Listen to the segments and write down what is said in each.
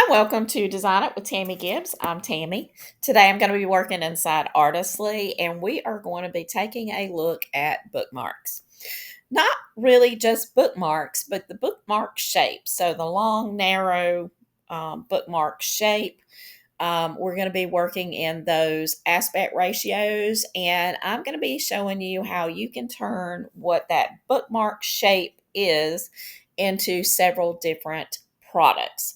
Welcome to Design It with Tammie Gibbs. I'm Tammie. Today I'm going to be working inside Artistly, and we are going to be taking a look at bookmarks. Not really just bookmarks, but the bookmark shape. So the long, narrow bookmark shape. We're going to be working in those aspect ratios, and I'm going to be showing you how you can turn what that bookmark shape is into several different products.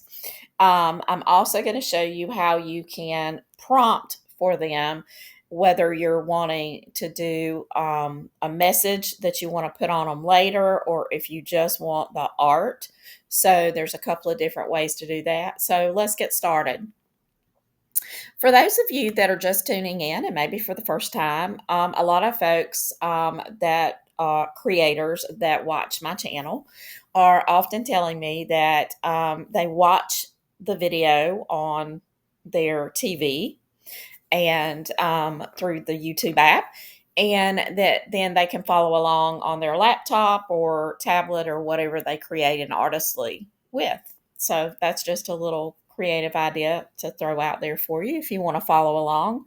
I'm also going to show you how you can prompt for them, whether you're wanting to do a message that you want to put on them later, or if you just want the art. So there's a couple of different ways to do that. So let's get started. For those of you that are just tuning in, and maybe for the first time, a lot of folks that creators that watch my channel are often telling me that they watch the video on their TV and through the YouTube app, and that then they can follow along on their laptop or tablet or whatever they create an Artistly with. So that's just a little creative idea to throw out there for you if you want to follow along.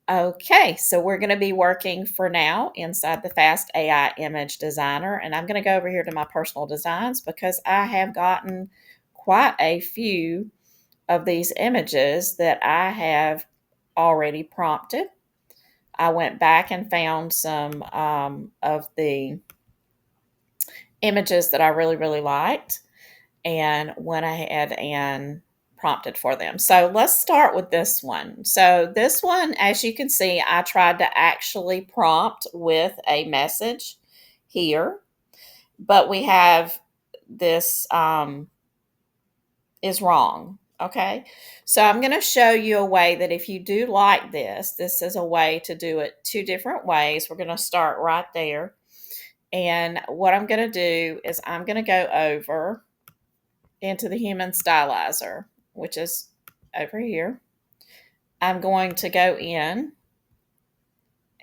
Okay, so we're going to be working for now inside the Fast AI Image Designer, and I'm going to go over here to my personal designs because I have gotten quite a few of these images that I have already prompted. I went back and found some of the images that I really liked and went ahead and prompted for them. So let's start with this one. So this one, as you can see, I tried to actually prompt with a message here, but we have this is wrong. Okay, so I'm going to show you a way that if you do like this is a way to do it two different ways. We're going to start right there. And what I'm going to do is I'm going to go over into the Human Stylizer, which is over here. I'm going to go in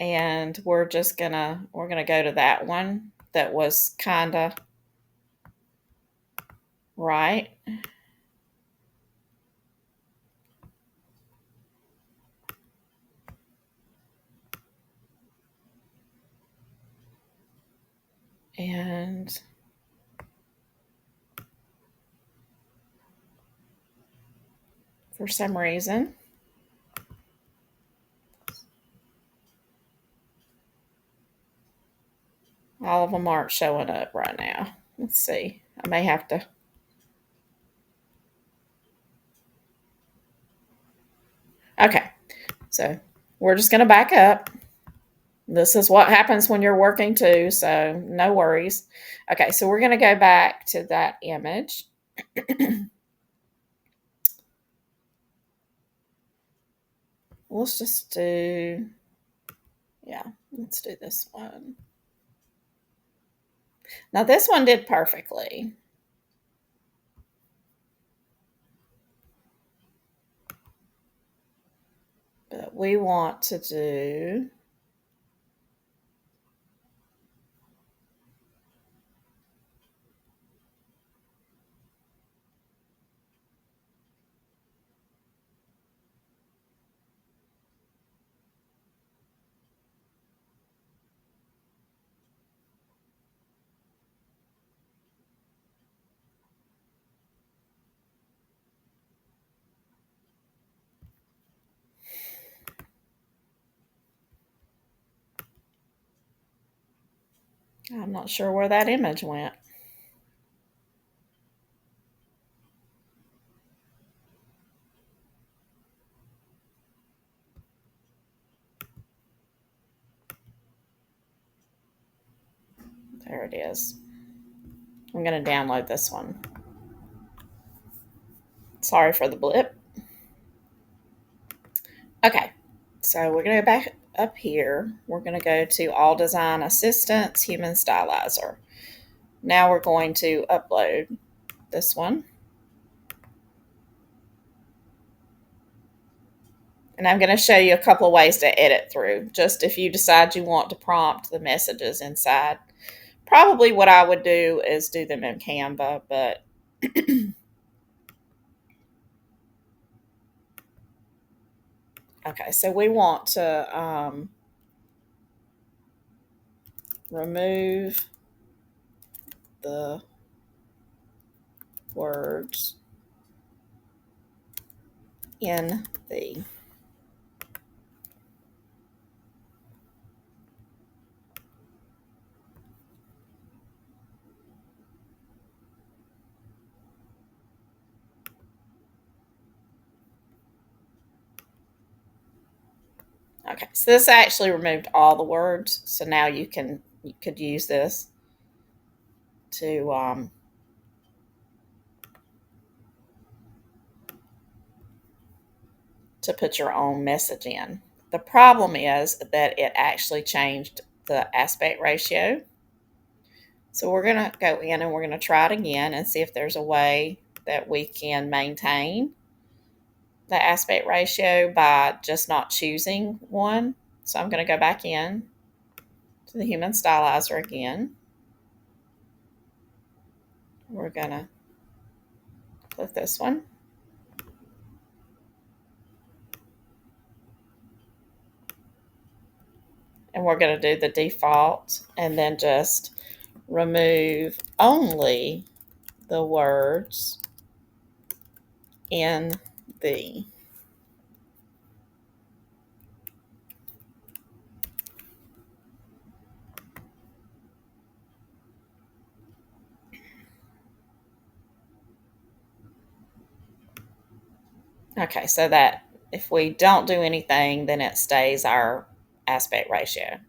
and we're going to go to that one that was kind of right. And for some reason, all of them aren't showing up right now. Let's see. I may have to. Okay. So we're just going to back up. This is what happens when you're working too, so no worries. Okay, so we're going to go back to that image. Let's just do, yeah, let's do this one. Now this one did perfectly. But we want to do, I'm not sure where that image went. There it is. I'm going to download this one. Sorry for the blip. Okay, so we're going to go back up here. We're going to go to All Design Assistants, Human Stylizer. Now we're going to upload this one. And I'm going to show you a couple of ways to edit through, just if you decide you want to prompt the messages inside. Probably what I would do is do them in Canva, but Okay, so we want to remove the words in the. Okay, so this actually removed all the words. So now you could use this to put your own message in. The problem is that it actually changed the aspect ratio. So we're going to go in and we're going to try it again and see if there's a way that we can maintain the aspect ratio by just not choosing one. So I'm going to go back in to the Human Stylizer again. We're going to click this one. And we're going to do the default and then just remove only the words in the. Okay, so that if we don't do anything, then it stays our aspect ratio.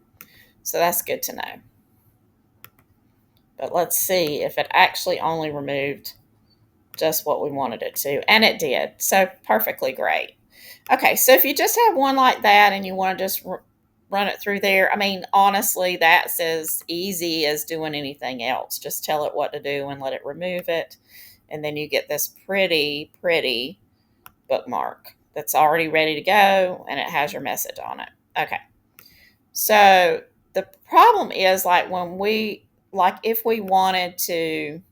So that's good to know. But let's see if it actually only removed just what we wanted it to. And it did. So perfectly great. Okay, so if you just have one like that and you want to just run it through there, I mean, honestly, that's as easy as doing anything else. Just tell it what to do and let it remove it. And then you get this pretty, pretty bookmark that's already ready to go and it has your message on it. Okay. So the problem is like if we wanted to,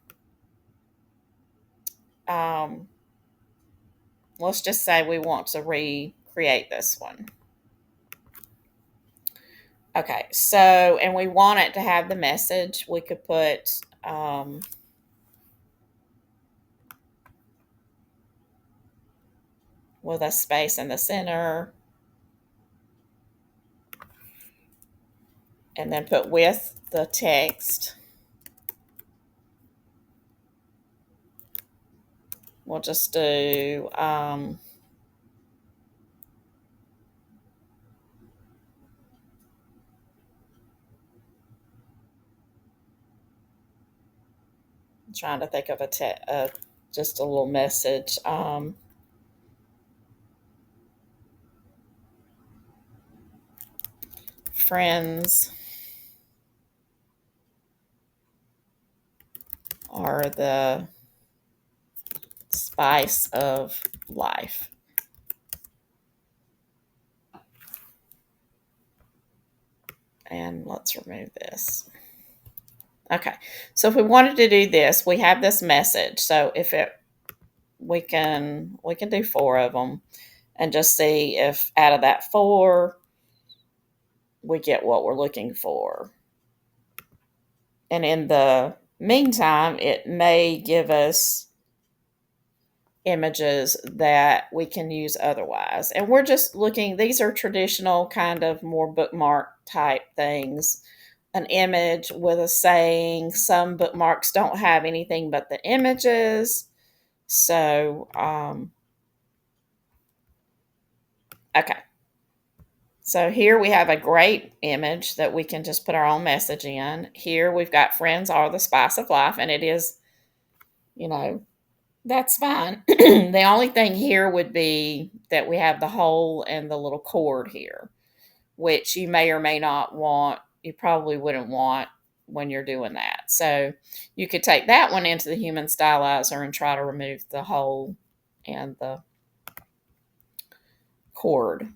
let's just say we want to recreate this one. Okay, so, and we want it to have the message, we could put with a space in the center, and then put with the text. We'll just do I'm trying to think of just a little message. Friends are the spice of life. And let's remove this. Okay, so if we wanted to do this, we have this message. So if we can do 4 of them and just see if out of that 4 we get what we're looking for. And in the meantime, it may give us images that we can use otherwise. And we're just looking, these are traditional kind of more bookmark type things. An image with a saying. Some bookmarks don't have anything but the images. So, okay. So here we have a great image that we can just put our own message in. Here we've got friends are the spice of life, and it is, that's fine. The only thing here would be that we have the hole and the little cord here, which you may or may not want. You probably wouldn't want when you're doing that. So you could take that one into the Human Stylizer and try to remove the hole and the cord.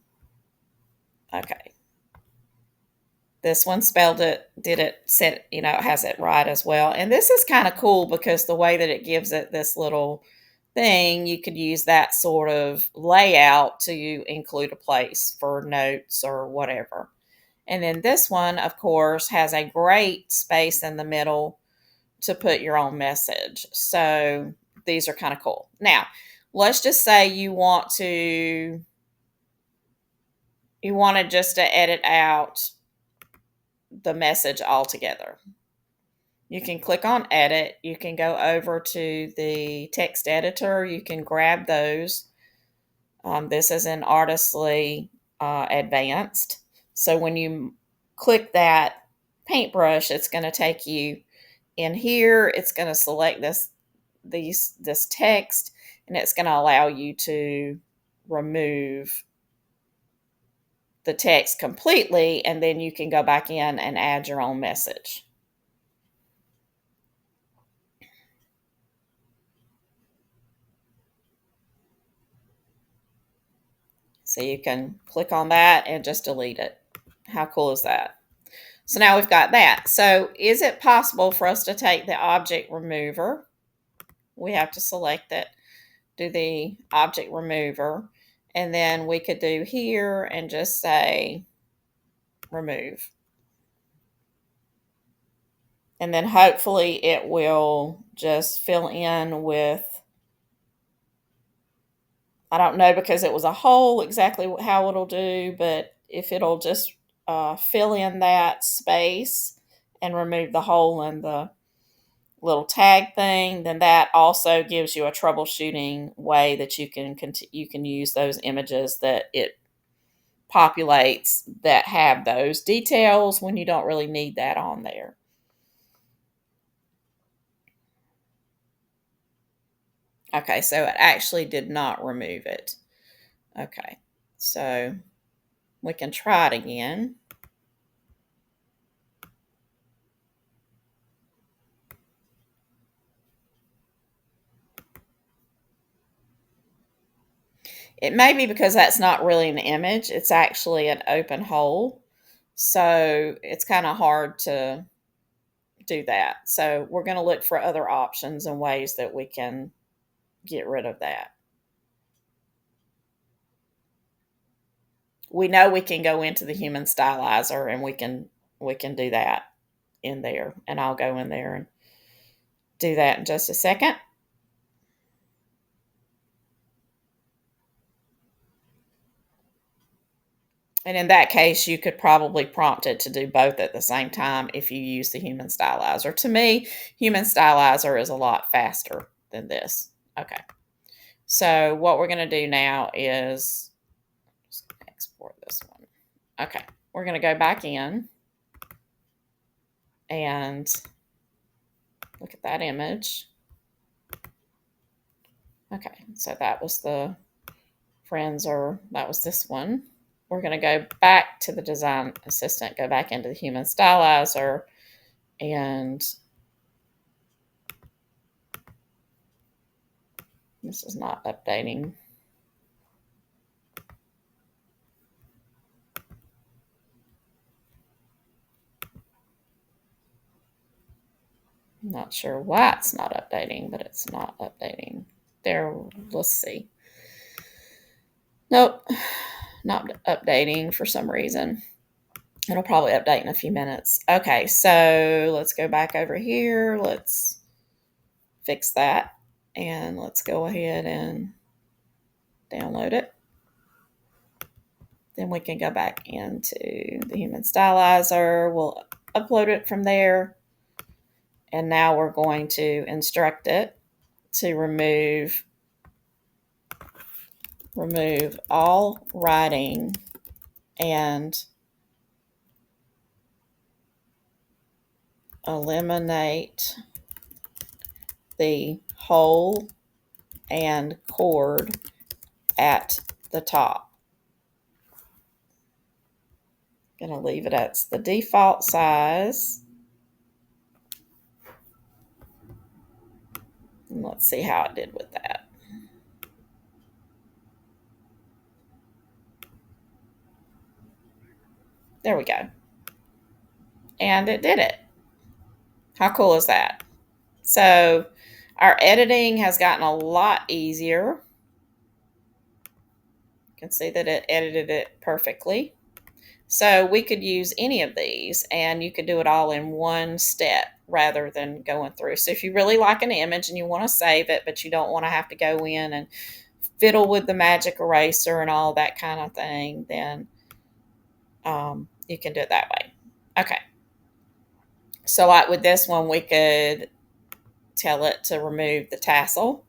Okay. This one spelled it, it has it right as well. And this is kind of cool because the way that it gives it this little thing, you could use that sort of layout to include a place for notes or whatever. And then this one, of course, has a great space in the middle to put your own message. So these are kind of cool. Now, let's just say you wanted just to edit out the message altogether. You can click on edit. You can go over to the text editor. You can grab those. This is in Artistly Advanced. So when you click that paintbrush, it's going to take you in here. It's going to select this text, and it's going to allow you to remove the text completely, and then you can go back in and add your own message. So you can click on that and just delete it. How cool is that? So now we've got that. So is it possible for us to take the object remover? We have to select it, do the object remover, and then we could do here and just say remove. And then hopefully it will just fill in with, I don't know because it was a hole exactly how it'll do, but if it'll just fill in that space and remove the hole in the little tag thing, then that also gives you a troubleshooting way that you can use those images that it populates that have those details when you don't really need that on there. Okay, so it actually did not remove it. Okay, so we can try it again. It may be because that's not really an image. It's actually an open hole. So it's kind of hard to do that. So we're going to look for other options and ways that we can get rid of that. We know we can go into the human stylizer and we can do that in there. And I'll go in there and do that in just a second. And in that case, you could probably prompt it to do both at the same time if you use the human stylizer. To me, human stylizer is a lot faster than this. Okay. So what we're going to do now is just export this one. Okay. We're going to go back in and look at that image. Okay. So that was the friends, or that was this one. We're going to go back to the design assistant, go back into the human stylizer, and this is not updating. I'm not sure why it's not updating, but it's not updating. There, let's see. Nope, not updating for some reason. It'll probably update in a few minutes. Okay, so let's go back over here. Let's fix that. And let's go ahead and download it. Then we can go back into the human stylizer. We'll upload it from there. And now we're going to instruct it to remove all writing and eliminate the hole and cord at the top. Going to leave it at the default size. And let's see how it did with that. There we go. And it did it. How cool is that? So Our editing has gotten a lot easier. You can see that it edited it perfectly. So we could use any of these, and you could do it all in one step rather than going through. So if you really like an image and you want to save it, but you don't want to have to go in and fiddle with the magic eraser and all that kind of thing, then you can do it that way. Okay. So like with this one, we could tell it to remove the tassel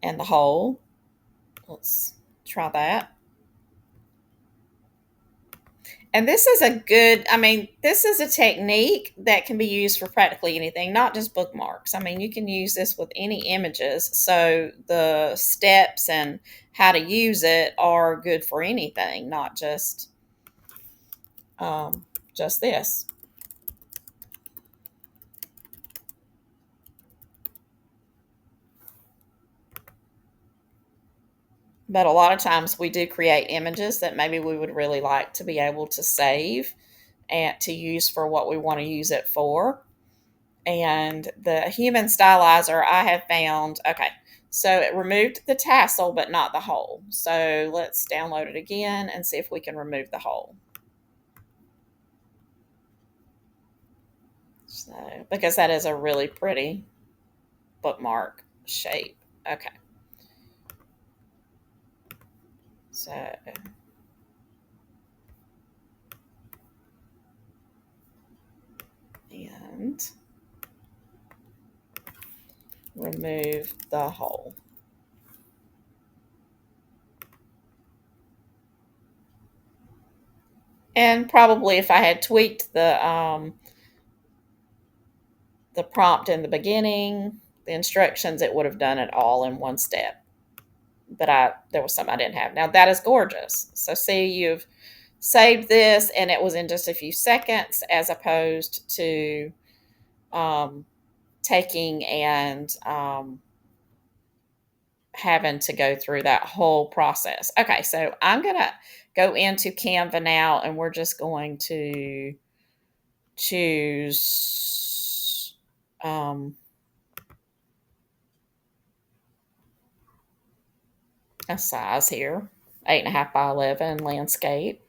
and the hole. Let's try that. And this is a good, this is a technique that can be used for practically anything, not just bookmarks. You can use this with any images. So the steps and how to use it are good for anything, not just this. But a lot of times we do create images that maybe we would really like to be able to save and to use for what we want to use it for. And the human stylizer I have found, okay, so it removed the tassel but not the hole. So let's download it again and see if we can remove the hole. So, because that is a really pretty bookmark shape. Okay. So and remove the hole. And probably if I had tweaked the prompt in the beginning, the instructions, it would have done it all in one step. But there was something I didn't have. Now that is gorgeous. So see, you've saved this and it was in just a few seconds as opposed to taking and having to go through that whole process. Okay, so I'm going to go into Canva now and we're just going to choose a size here, 8.5 by 11 landscape.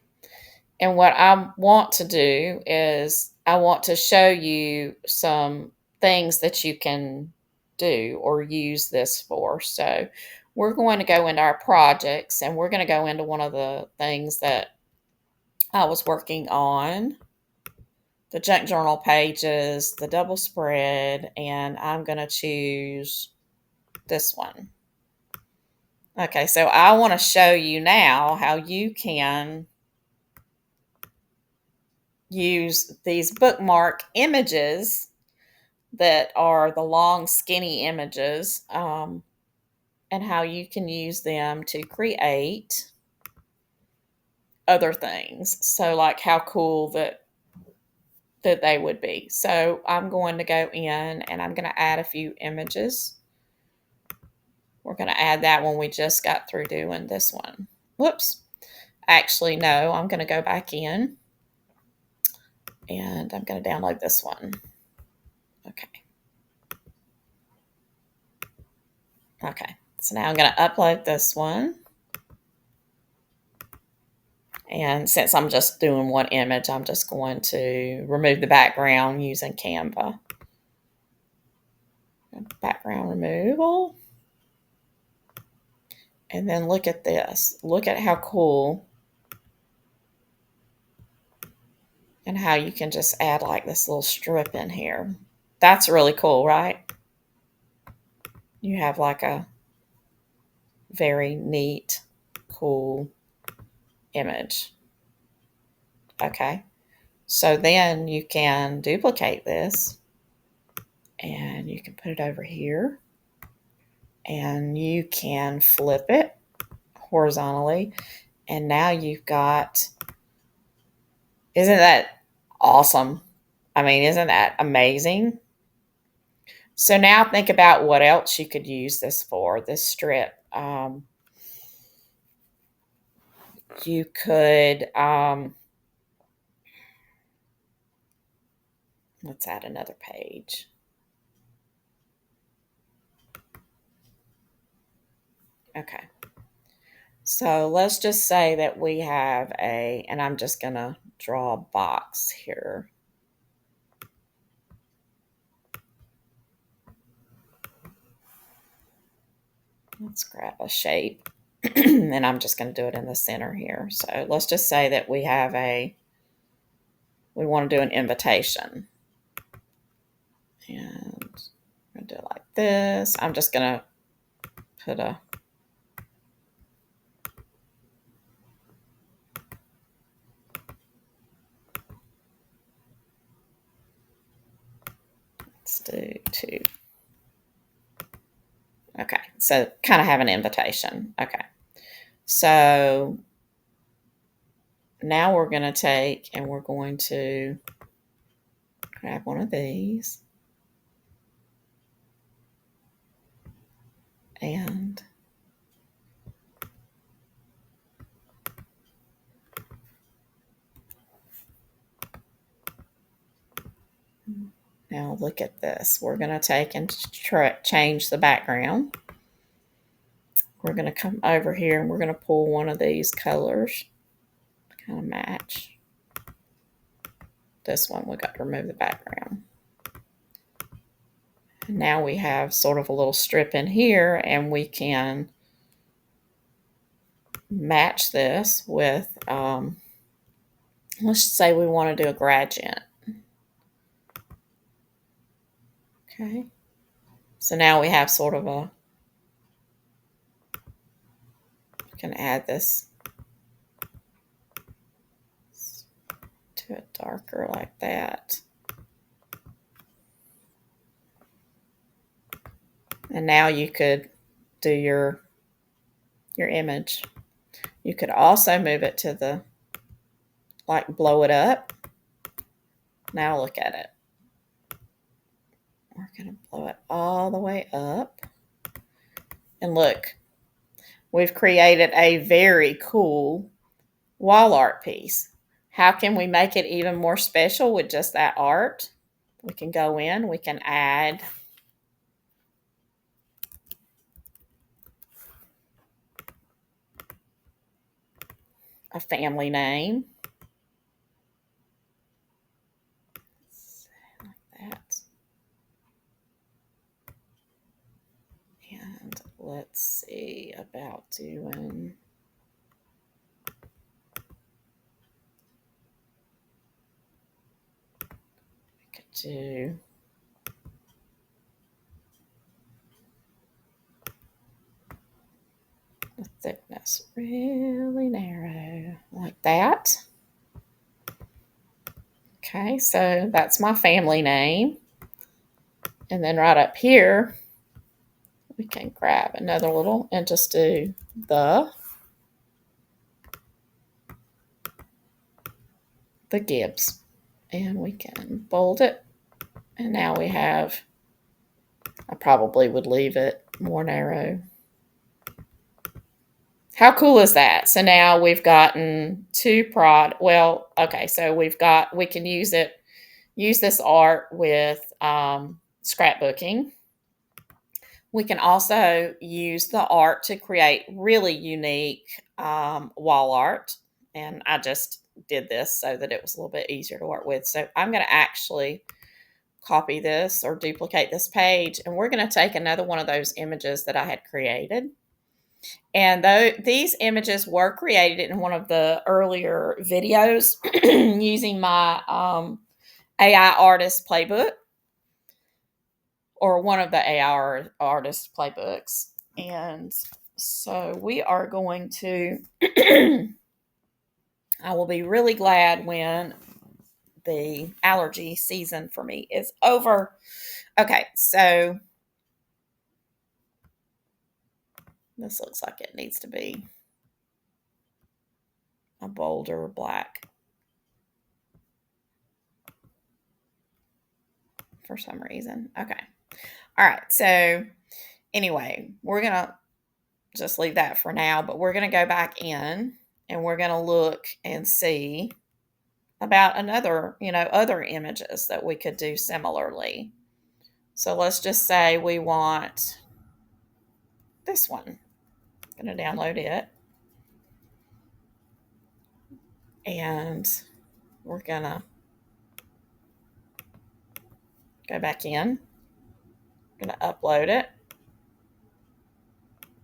And what I want to do is I want to show you some things that you can do or use this for. So we're going to go into our projects and we're going to go into one of the things that I was working on, the junk journal pages, the double spread, and I'm going to choose this one. Okay, so I want to show you now how you can use these bookmark images that are the long, skinny images, and how you can use them to create other things. So, like how cool that they would be. So, I'm going to go in and I'm going to add a few images. We're going to add that one we just got through doing this one. Whoops. Actually, no, I'm going to go back in and I'm going to download this one. Okay. Okay. So now I'm going to upload this one. And since I'm just doing one image, I'm just going to remove the background using Canva. Background removal. And then look at this. Look at how cool. And how you can just add like this little strip in here. That's really cool, right? You have like a very neat, cool image. Okay. So then you can duplicate this and you can put it over here and you can flip it horizontally. And now you've got, isn't that awesome? Isn't that amazing? So now think about what else you could use this for, this strip. You could, let's add another page. Okay. So let's just say that we have and I'm just going to draw a box here. Let's grab a shape and I'm just going to do it in the center here. So let's just say that we want to do an invitation. And I'm going to do it like this. I'm just going to put let's do 2. Okay, so kind of have an invitation. Okay, so now we're going to take and we're going to grab one of these and now look at this. We're going to take and change the background. We're going to come over here and we're going to pull one of these colors to kind of match. This one, we got to remove the background. And now we have sort of a little strip in here and we can match this with, let's say we want to do a gradient. Okay. So now we have sort of we can add this to it darker like that. And now you could do your image. You could also move it to the, like blow it up. Now look at it. We're going to blow it all the way up. And look, we've created a very cool wall art piece. How can we make it even more special with just that art? We can go in, we can add a family name. Like that. And let's see about doing, we could do the thickness really narrow like that. Okay, so that's my family name. And then right up here, we can grab another little and just do the Gibbs. And we can bold it. And now we have, I probably would leave it more narrow. How cool is that? So now we've gotten 2 well, okay, so we can use this art with scrapbooking. We can also use the art to create really unique wall art. And I just did this so that it was a little bit easier to work with. So I'm going to actually copy this or duplicate this page. And we're going to take another one of those images that I had created. And these images were created in one of the earlier videos using my AI artist playbook, or one of the AI artist playbooks. And so we are going to, I will be really glad when the allergy season for me is over. Okay, so this looks like it needs to be a bolder black for some reason. Okay. All right. So anyway, we're going to just leave that for now, but we're going to go back in and we're going to look and see about other images that we could do similarly. So let's just say we want this one. going to download it. And we're going to go back in. I'm going to upload it.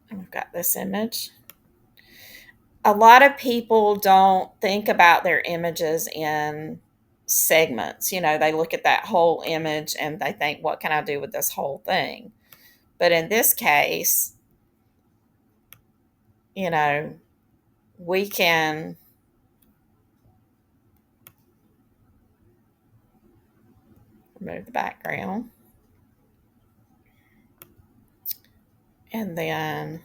And we've got this image. A lot of people don't think about their images in segments. You know, they look at that whole image and they think, what can I do with this whole thing? But in this case, you know, we can remove the background. And then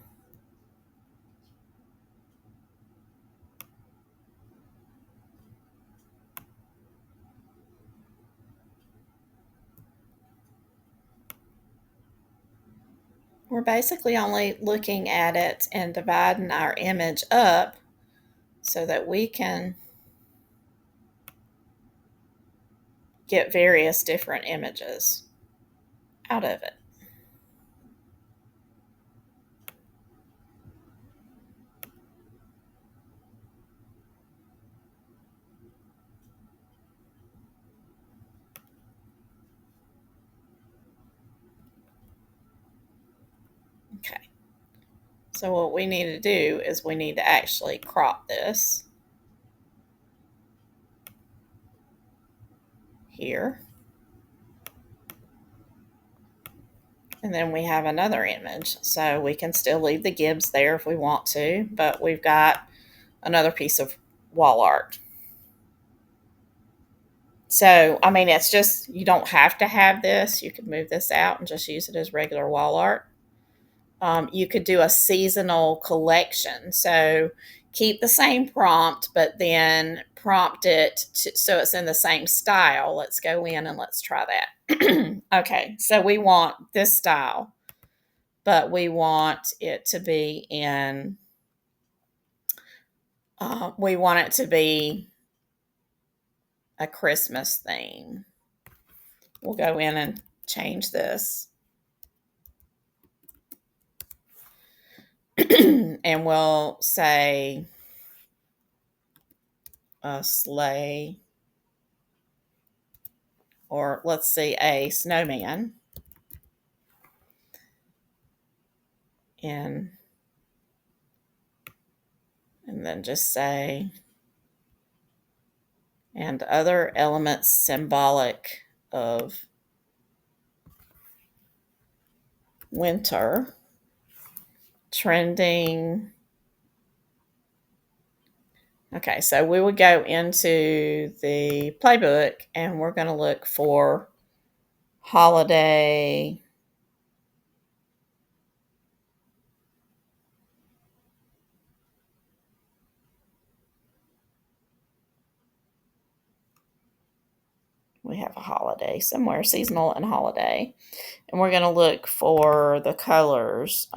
we're basically only looking at it and dividing our image up so that we can get various different images out of it. Okay. So what we need to do is we need to actually crop this here. And then we have another image. So we can still leave the Gibbs there if we want to, but we've got another piece of wall art. So, I mean, it's just, you don't have to have this. You could move this out and just use it as regular wall art. You could do a seasonal collection. So keep the same prompt, but then prompt it so it's in the same style. Let's go in and let's try that. Okay, so we want this style, but we want it to be in, we want it to be a Christmas theme. We'll go in and change this. And we'll say a sleigh, or let's see, a snowman. And then just say, and other elements symbolic of winter, trending. Okay, so we would go into the playbook and we're going to look for holiday we have a holiday somewhere, seasonal and holiday. And we're going to look for the colors.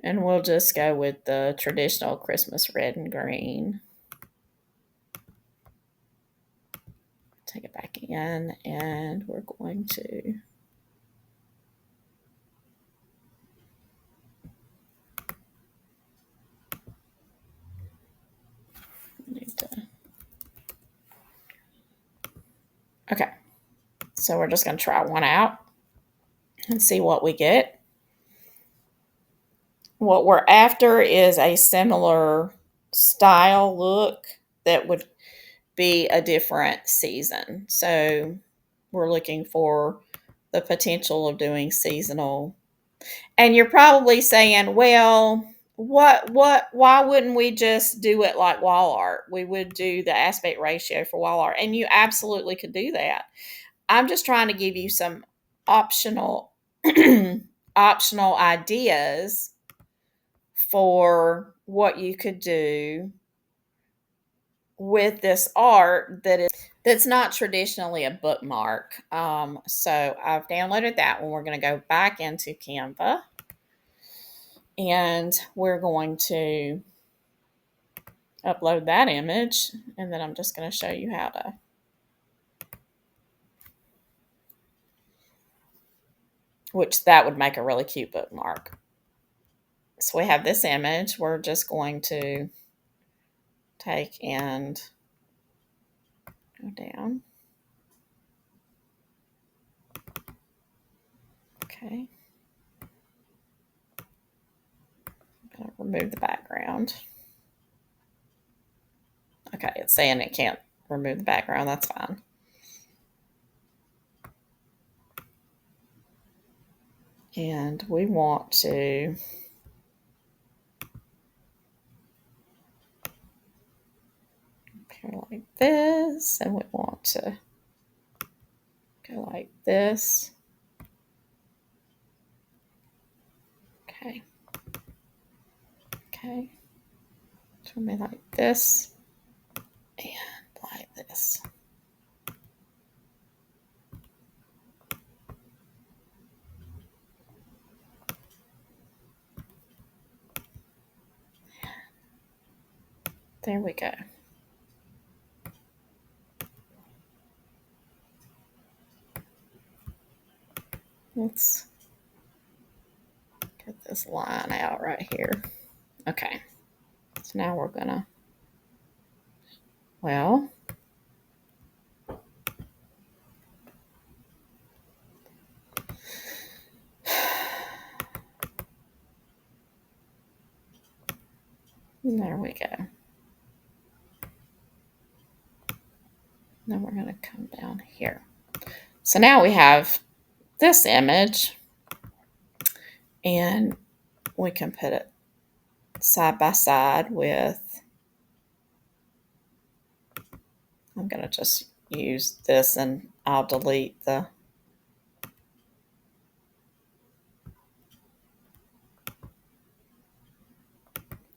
And we'll just go with the traditional Christmas red and green. Take it back in, and we're going to okay. So we're just going to try one out and see what we get. What we're after is a similar style look that would be a different season. So we're looking for the potential of doing seasonal. And you're probably saying, well, why wouldn't we just do it like wall art? We would do the aspect ratio for wall art. And you absolutely could do that. I'm just trying to give you some optional optional ideas for what you could do with this art that's not traditionally a bookmark. So I've downloaded that one. We're going to go back into Canva. And we're going to upload that image, and then I'm just going to show you how to. Which that would make a really cute bookmark. So we have this image. We're just going to take and go down. Okay. I'm going to remove the background. Okay, it's saying it can't remove the background. That's fine. And we want to appear like this, and we want to go like this. Okay. Okay. Turn me like this and like this. There we go. Let's get this line out right here. Okay. So now we're gonna, well, there we go. Then we're gonna come down here. So now we have this image, and we can put it side by side with, I'm going to just use this, and I'll delete the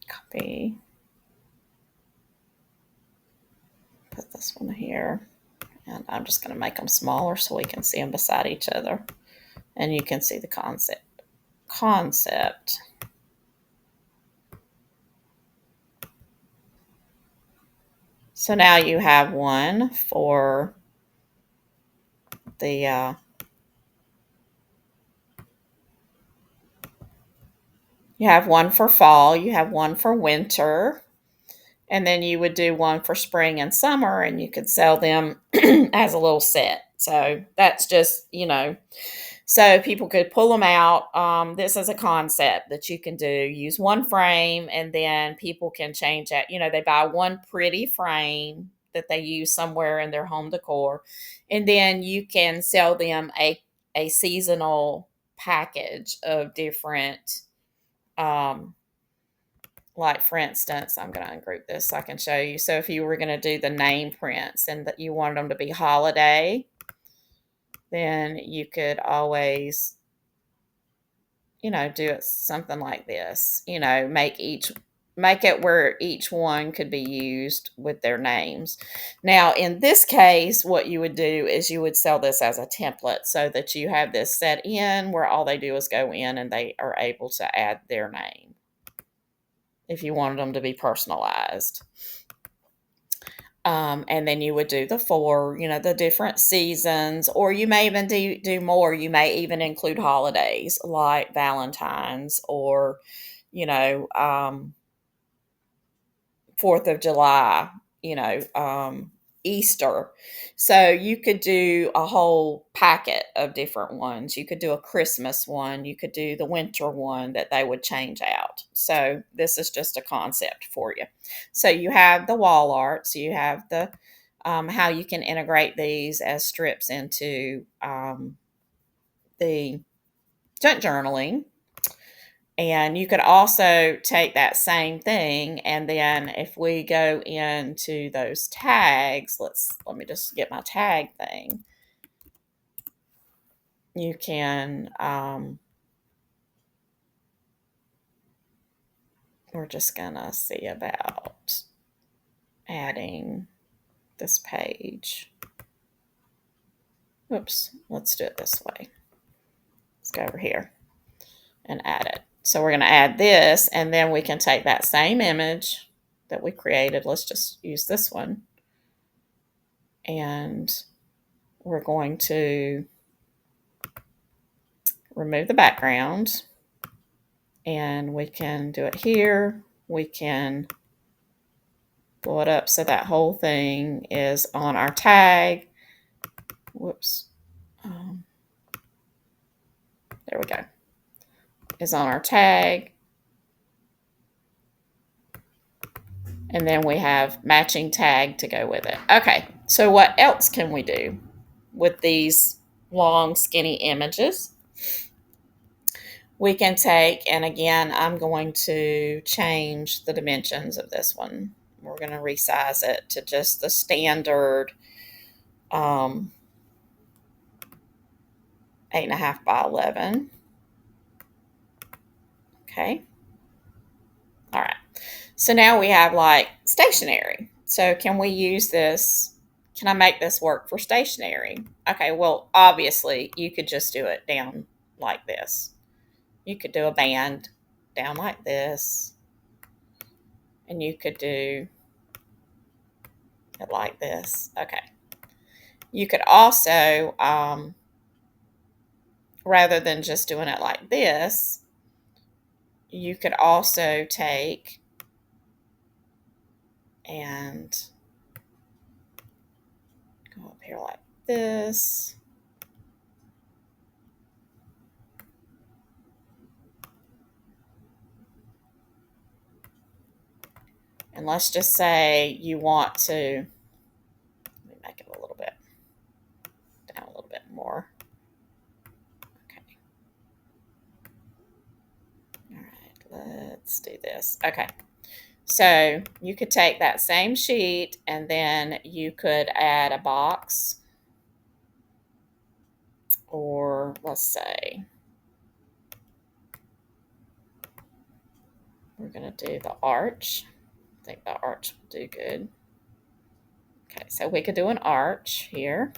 copy. Put this one here, and I'm just going to make them smaller so we can see them beside each other, and you can see the concept. So now you have one for the you have one for fall, you have one for winter, and then you would do one for spring and summer, and you could sell them as a little set. So that's just, so people could pull them out. This is a concept that you can do. Use one frame, and then people can change that. They buy one pretty frame that they use somewhere in their home decor, and then you can sell them a seasonal package of different, like for instance, I'm going to ungroup this so I can show you. So if you were going to do the name prints and that you wanted them to be holiday, then you could always, do it something like this. Make it where each one could be used with their names. Now, in this case, what you would do is you would sell this as a template so that you have this set in where all they do is go in and they are able to add their name if you wanted them to be personalized. And then you would do the four, the different seasons, or you may even do more. You may even include holidays like Valentine's or, 4th of July, Easter. So you could do a whole packet of different ones. You could do a Christmas one. You could do the winter one that they would change out. So this is just a concept for you. So you have the wall art. So you have the how you can integrate these as strips into the junk journaling. And you could also take that same thing, and then if we go into those tags, let me just get my tag thing. You can, we're just gonna see about adding this page. Oops, let's do it this way. Let's go over here and add it. So we're going to add this, and then we can take that same image that we created. Let's just use this one. And we're going to remove the background, and we can do it here. We can blow it up so that whole thing is on our tag. Whoops. There we go. Is on our tag. And then we have matching tag to go with it. Okay, so what else can we do with these long, skinny images? We can take, and again, I'm going to change the dimensions of this one. We're going to resize it to just the standard 8.5 by 11. Okay. All right. So now we have like stationery. So can we use this? Can I make this work for stationery? Okay, well, obviously you could just do it down like this. You could do a band down like this. And you could do it like this. Okay. You could also, rather than just doing it like this, you could also take and go up here like this. And let's just say you want to, let me make it a little bit, down a little bit more. Okay. All right, let's do this. Okay. So you could take that same sheet and then you could add a box, or let's say we're going to do the arch. I think the arch will do good. Okay, so we could do an arch here.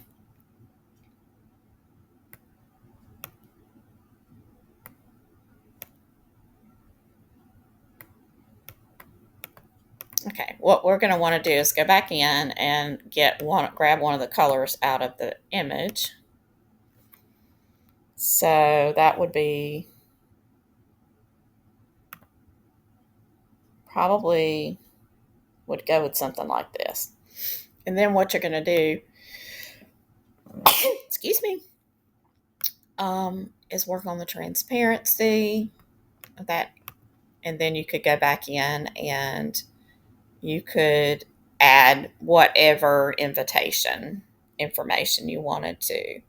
Okay, what we're going to want to do is go back in and grab one of the colors out of the image. So that would be probably would go with something like this. And then what you're going to do, excuse me, is work on the transparency of that. And then you could go back in and you could add whatever invitation information you wanted to.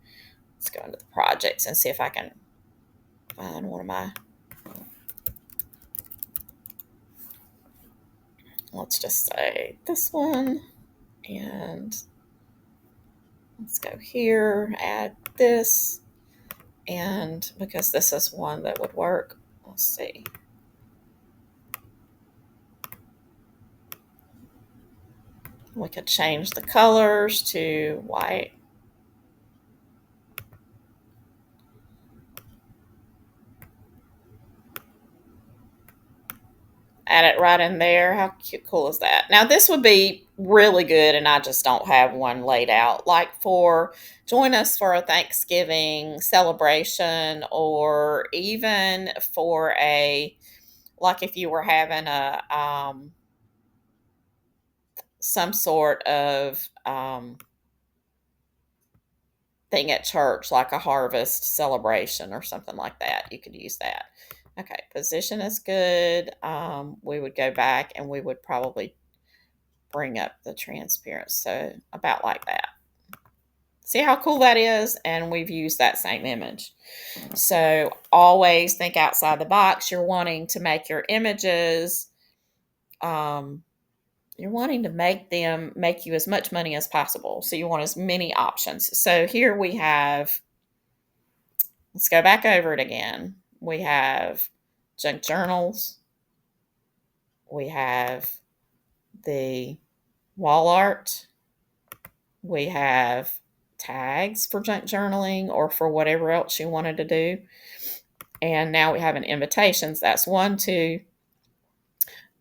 Let's go into the projects and see if I can find one of my, let's just say this one, and let's go here, add this, and because this is one that would work, let's see. We could change the colors to white. Add it right in there. How cute, cool is that? Now this would be really good, and I just don't have one laid out. Like for join us for a Thanksgiving celebration, or even for a, like if you were having a some sort of thing at church, like a harvest celebration or something like that. You could use that. Okay, position is good. We would go back and we would probably bring up the transparency, so about like that. See how cool that is? And we've used that same image. So always think outside the box. You're wanting to make your images, you're wanting to make them make you as much money as possible. So you want as many options. So here we have, let's go back over it again. We have junk journals. We have the wall art. We have tags for junk journaling or for whatever else you wanted to do. And now we have an invitations. That's 1, 2,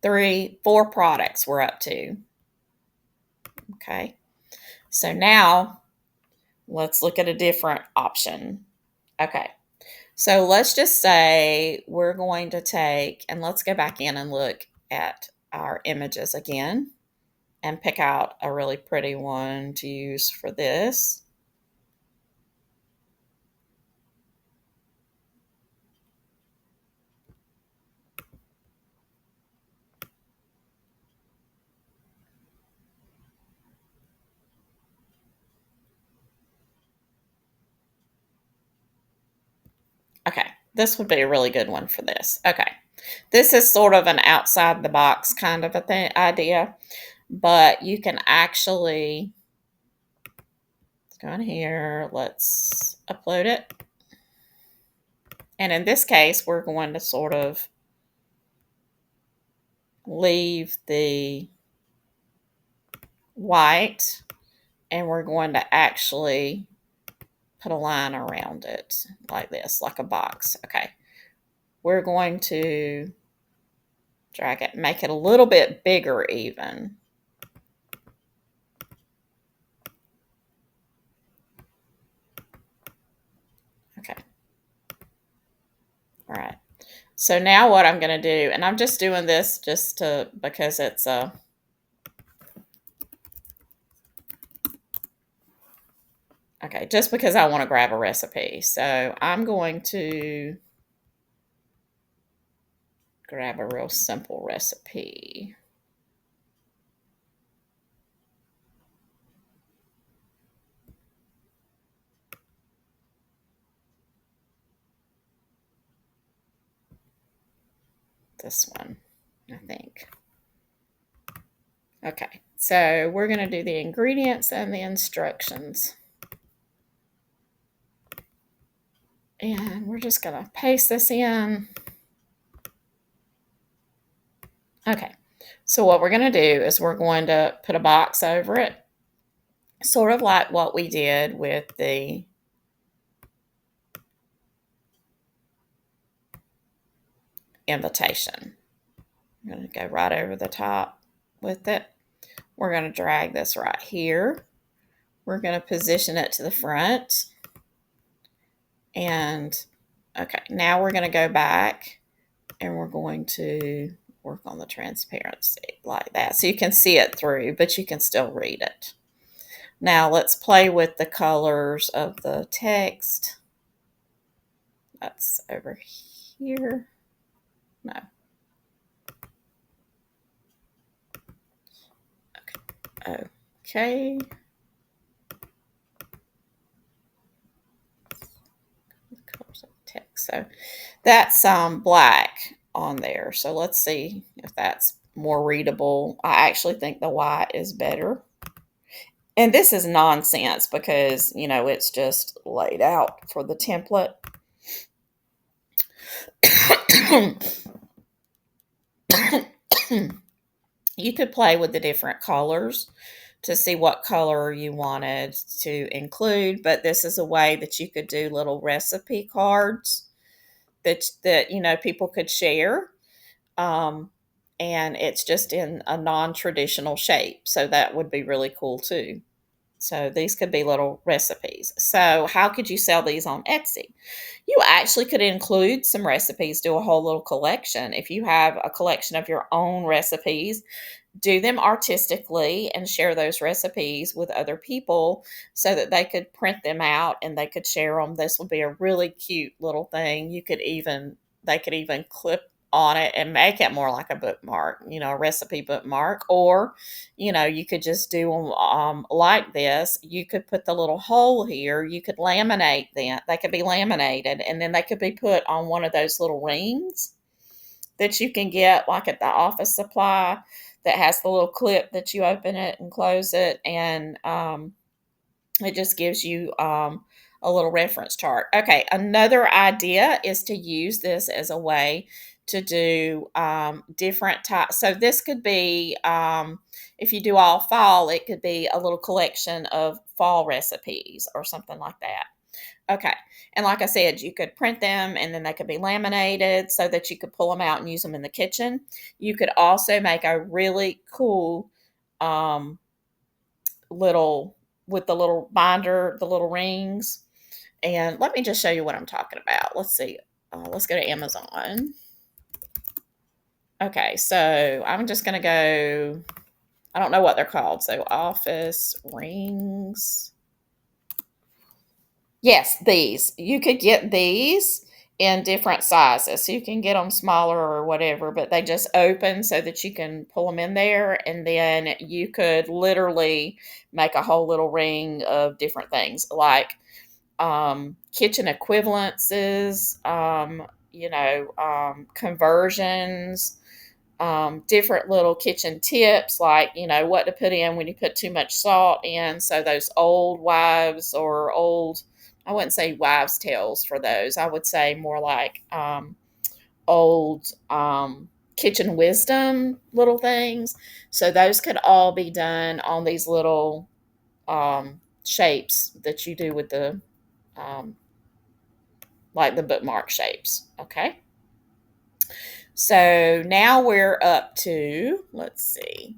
3, 4 products we're up to. Okay. So now let's look at a different option. Okay. So let's just say we're going to take, and let's go back in and look at our images again and pick out a really pretty one to use for this. Okay, this would be a really good one for this. Okay, this is sort of an outside the box kind of a idea, but you can actually, let's go in here, let's upload it. And in this case, we're going to sort of leave the white, and we're going to actually put a line around it like this, like a box. Okay, we're going to drag it, make it a little bit bigger even. Okay. All right. So now what I'm going to do, and I'm just doing this just to, because it's a, okay, just because I want to grab a recipe. So I'm going to grab a real simple recipe. This one, I think. Okay, so we're going to do the ingredients and the instructions. And we're just going to paste this in. Okay, so what we're going to do is we're going to put a box over it, sort of like what we did with the invitation. I'm going to go right over the top with it. We're going to drag this right here. We're going to position it to the front. And okay, now we're going to go back and we're going to work on the transparency like that. So you can see it through, but you can still read it. Now let's play with the colors of the text. That's over here. No. Okay. Colors of text. So that's black on there. So let's see if that's more readable. I actually think the white is better. And this is nonsense because, you know, it's just laid out for the template. You could play with the different colors to see what color you wanted to include, but this is a way that you could do little recipe cards that you know people could share. And it's just in a non-traditional shape, so that would be really cool too. So these could be little recipes. So how could you sell these on Etsy? You actually could include some recipes, do a whole little collection. If you have a collection of your own recipes, do them artistically and share those recipes with other people so that they could print them out and they could share them. This would be a really cute little thing. They could even clip on it and make it more like a bookmark, you know, a recipe bookmark. Or, you know, you could just do them like this. You could put the little hole here. You could laminate them. They could be laminated, and then they could be put on one of those little rings that you can get like at the office supply that has the little clip that you open it and close it, and it just gives you a little reference chart. Okay, another idea is to use this as a way to do different types. So this could be, if you do all fall, it could be a little collection of fall recipes or something like that. Okay. And like I said, you could print them and then they could be laminated so that you could pull them out and use them in the kitchen. You could also make a really cool um, little, with the little binder, the little rings. And let me just show you what I'm talking about. Let's see. Let's go to Amazon. Okay, so I'm just going to go, I don't know what they're called. So office rings. Yes, these. You could get these in different sizes. So you can get them smaller or whatever, but they just open so that you can pull them in there. And then you could literally make a whole little ring of different things like kitchen equivalences, conversions, different little kitchen tips like, what to put in when you put too much salt in. So those old wives or old, I wouldn't say wives' tales for those. I would say more like old kitchen wisdom little things. So those could all be done on these little shapes that you do with the, um, like the bookmark shapes. Okay. So now we're up to, let's see.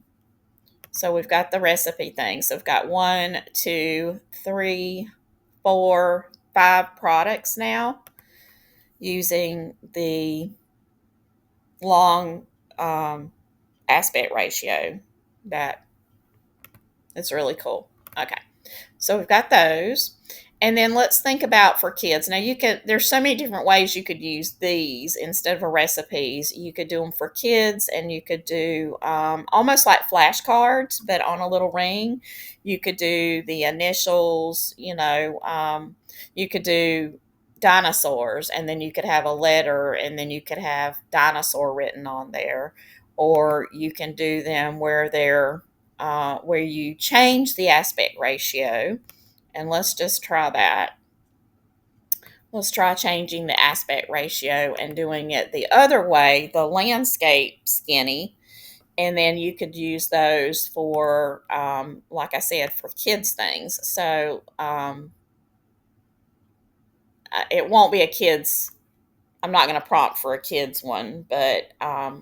So we've got the recipe thing. So we've got 1, 2, 3, 4, 5 products now using the long aspect ratio. That is really cool. Okay. So we've got those. And then let's think about for kids. Now there's so many different ways you could use these instead of recipes. You could do them for kids and you could do almost like flashcards, but on a little ring. You could do the initials, you could do dinosaurs and then you could have a letter and then you could have dinosaur written on there. Or you can do them where you change the aspect ratio. And let's just try that. Let's try changing the aspect ratio and doing it the other way, the landscape skinny. And then you could use those for, like I said, for kids' things. So it won't be a kid's, I'm not going to prompt for a kid's one, but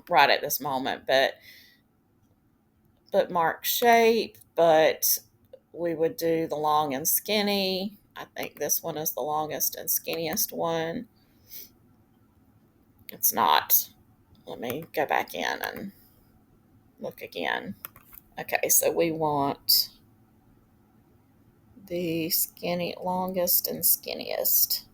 right at this moment. But bookmark shape, but we would do the long and skinny. I think this one is the longest and skinniest one. It's not. Let me go back in and look again. Okay, so we want the longest and skinniest.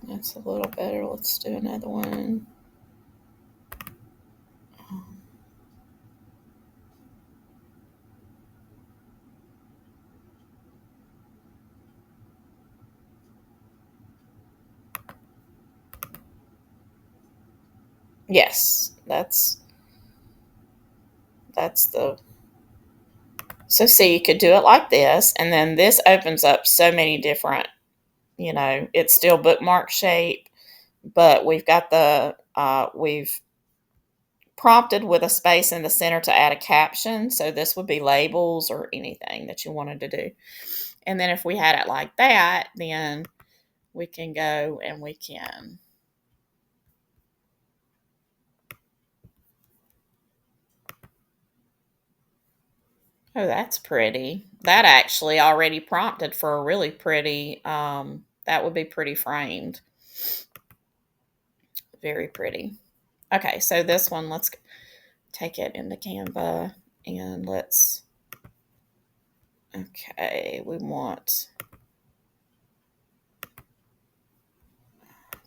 That's a little better. Let's do another one. Yes, that's the, so see, you could do it like this, and then this opens up so many different, it's still bookmark shape, but we've got we've prompted with a space in the center to add a caption. So this would be labels or anything that you wanted to do. And then if we had it like that, then we can go and we can, oh, that's pretty. That actually already prompted for a really pretty, that would be pretty framed. Very pretty. Okay, so this one, let's take it into Canva and okay, we want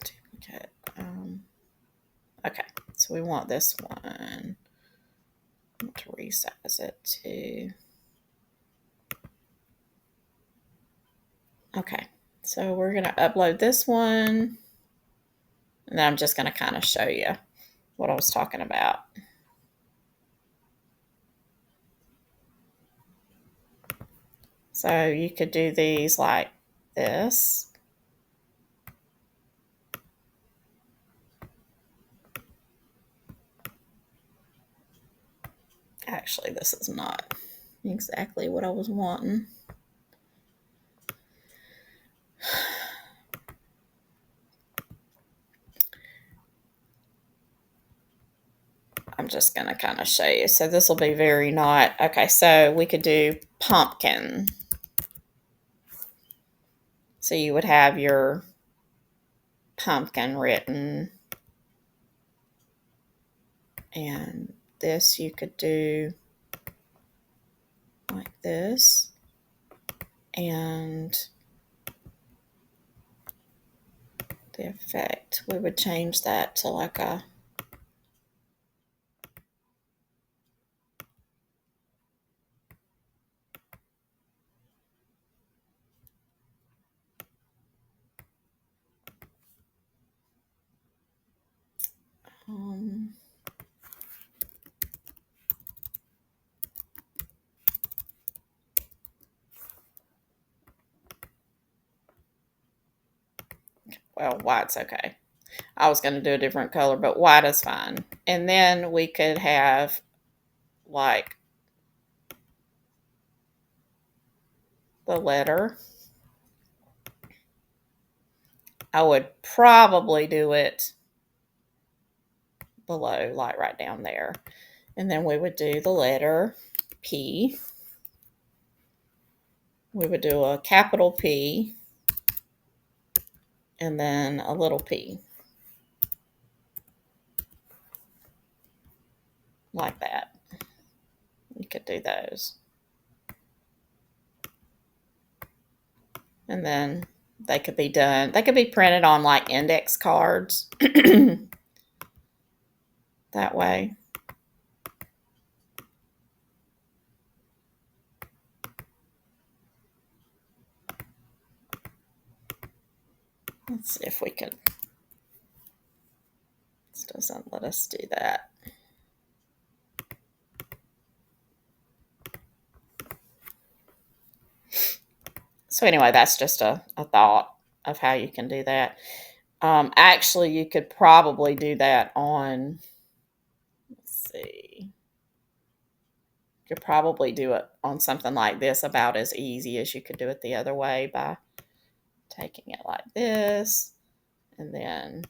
duplicate. Okay, so we want this one. I want to resize it to. Okay, so we're going to upload this one. And then I'm just going to kind of show you what I was talking about. So you could do these like this. Actually, this is not exactly what I was wanting. I'm just going to kind of show you. So this will be very not, okay, so we could do pumpkin. So you would have your pumpkin written. And this you could do like this. And the effect, we would change that to like a well, white's okay. I was going to do a different color, but white is fine. And then we could have like the letter. I would probably do it below, like right down there. And then we would do the letter P. We would do a capital P and then a little p. Like that. You could do those. And then they could be done, they could be printed on like index cards that way. Let's see if we can. This doesn't let us do that. So anyway, that's just a thought of how you can do that. Actually, you could probably do that on, let's see, you could probably do it on something like this about as easy as you could do it the other way by taking it like this and then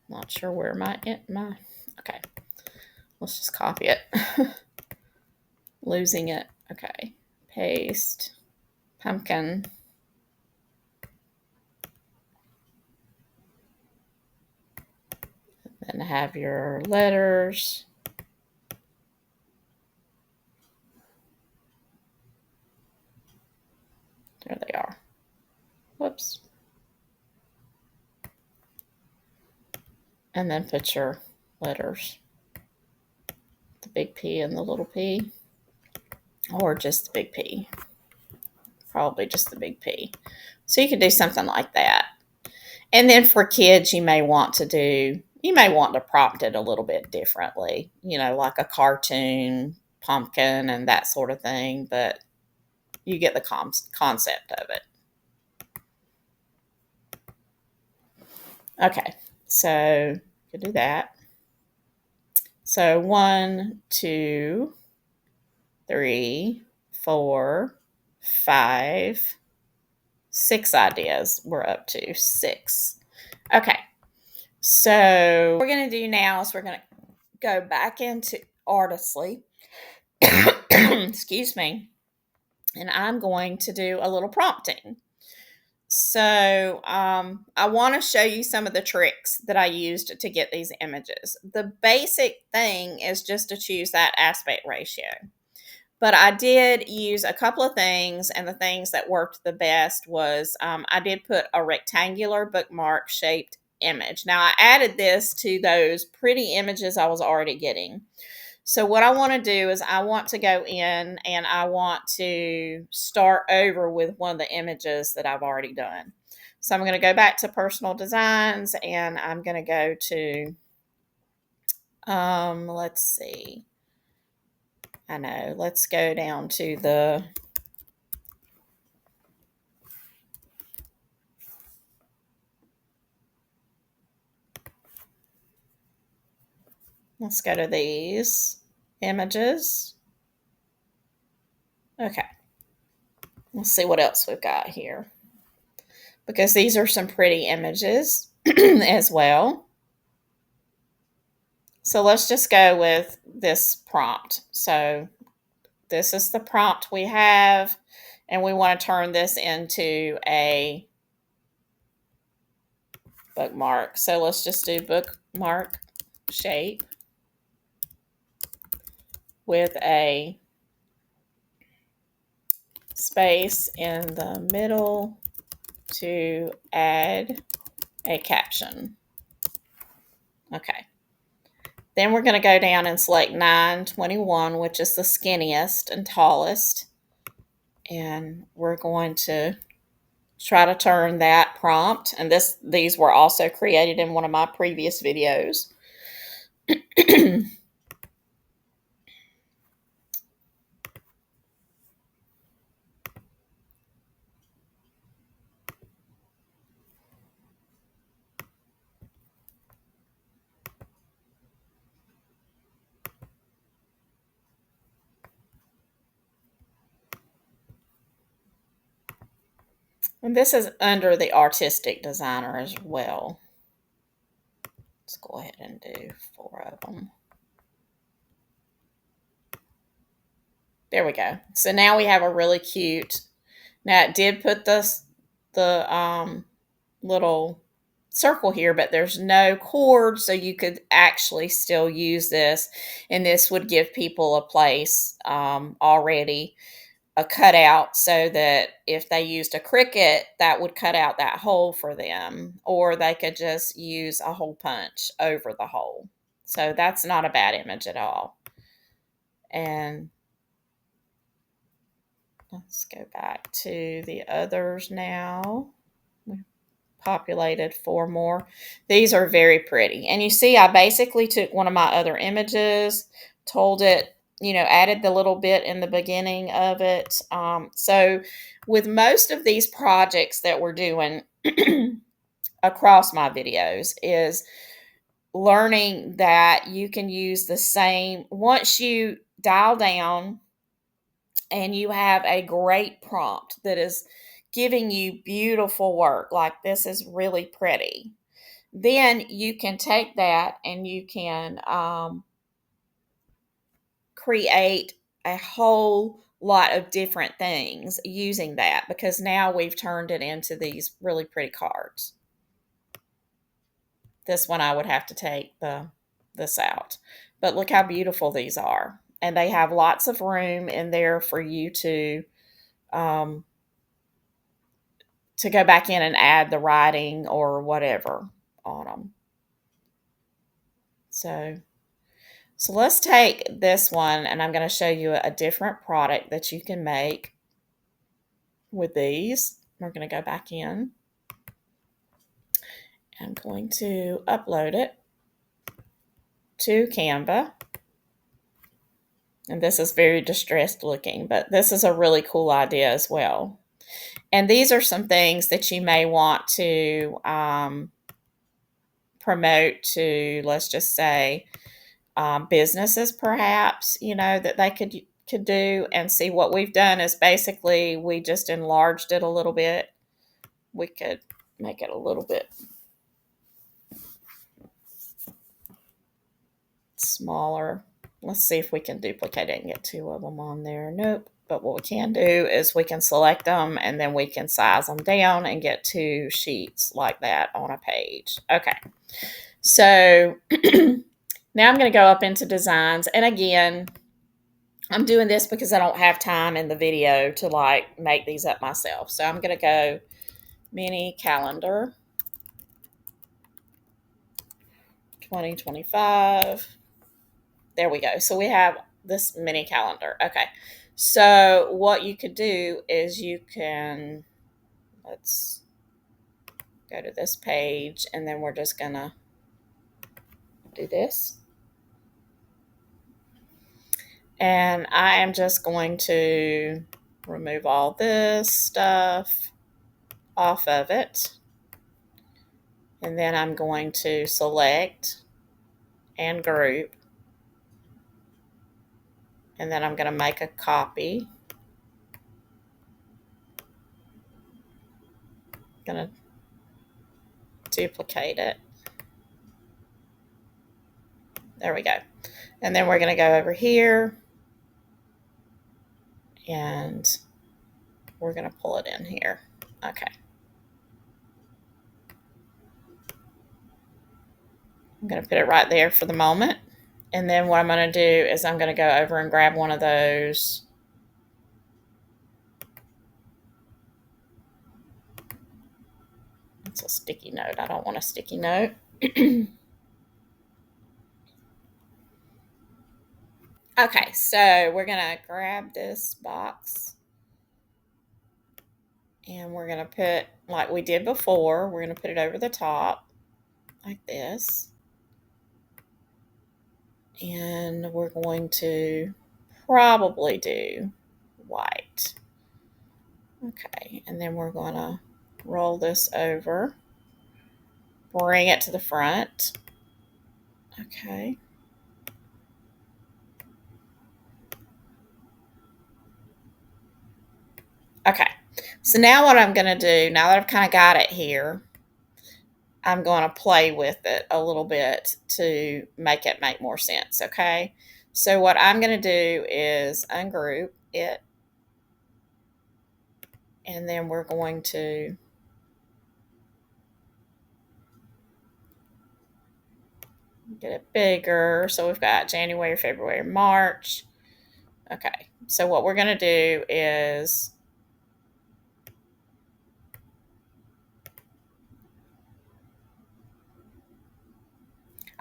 not sure where my okay, let's just copy it. Losing it. Okay, paste, pumpkin, then have your letters. There they are. Whoops. And then put your letters, the big P and the little p, or just the big P. Probably just the big P. So you could do something like that. And then for kids, you may want to prompt it a little bit differently, like a cartoon, pumpkin, and that sort of thing. But you get the concept of it. Okay, so you could do that. So 1, 2, 3, 4, 5, 6 ideas. We're up to 6. Okay, so what we're going to do now is we're going to go back into Artistly. Excuse me. And I'm going to do a little prompting. So I want to show you some of the tricks that I used to get these images. The basic thing is just to choose that aspect ratio. But I did use a couple of things, and the things that worked the best was I did put a rectangular bookmark shaped image. Now I added this to those pretty images I was already getting. So what I want to do is I want to go in and I want to start over with one of the images that I've already done. So I'm going to go back to personal designs, and I'm going to go to, let's see. I know, let's go down to let's go to these images. Okay. Let's see what else we've got here, because these are some pretty images as well. So let's just go with this prompt. So this is the prompt we have, and we want to turn this into a bookmark. So let's just do bookmark shape with a space in the middle to add a caption. Okay. Then we're going to go down and select 921, which is the skinniest and tallest. And we're going to try to turn that prompt. And these were also created in one of my previous videos. And this is under the artistic designer as well. Let's go ahead and do 4 of them. There we go. So now we have a really cute. Now it did put the little circle here, but there's no cord, so you could actually still use this, and this would give people a place already, a cutout, so that if they used a Cricut, that would cut out that hole for them, or they could just use a hole punch over the hole. So that's not a bad image at all. And let's go back to the others now. We populated 4 more. These are very pretty. And you see, I basically took one of my other images, told it, added the little bit in the beginning of it. So with most of these projects that we're doing across my videos is learning that you can use the same, once you dial down and you have a great prompt that is giving you beautiful work, like this is really pretty, then you can take that and you can create a whole lot of different things using that, because now we've turned it into these really pretty cards. This one I would have to take this out, but look how beautiful these are, and they have lots of room in there for you to go back in and add the writing or whatever on them. So let's take this one, and I'm going to show you a different product that you can make with these. We're going to go back in. I'm going to upload it to Canva. And this is very distressed looking, but this is a really cool idea as well. And these are some things that you may want to promote to, let's just say, businesses perhaps, that they could do. And see, what we've done is basically we just enlarged it a little bit. We could make it a little bit smaller. Let's see if we can duplicate it and get 2 of them on there. Nope. But what we can do is we can select them, and then we can size them down and get 2 sheets like that on a page. Okay. So now I'm going to go up into designs. And again, I'm doing this because I don't have time in the video to make these up myself. So I'm going to go mini calendar 2025. There we go. So we have this mini calendar. Okay. So what you could do is you can, let's go to this page, and then we're just going to do this. And I am just going to remove all this stuff off of it. And then I'm going to select and group. And then I'm going to make a copy. I'm going to duplicate it. There we go. And then we're going to go over here and we're going to pull it in here. Okay. I'm going to put it right there for the moment. And then what I'm going to do is I'm going to go over and grab one of those. It's a sticky note. I don't want a sticky note. Okay, so we're going to grab this box and we're going to put, like we did before, we're going to put it over the top like this. And we're going to probably do white. Okay, and then we're going to roll this over, bring it to the front. Okay. Okay, so now what I'm going to do, now that I've kind of got it here, I'm going to play with it a little bit to make it make more sense, okay? So what I'm going to do is ungroup it, and then we're going to get it bigger. So we've got January, February, March. Okay, so what we're going to do is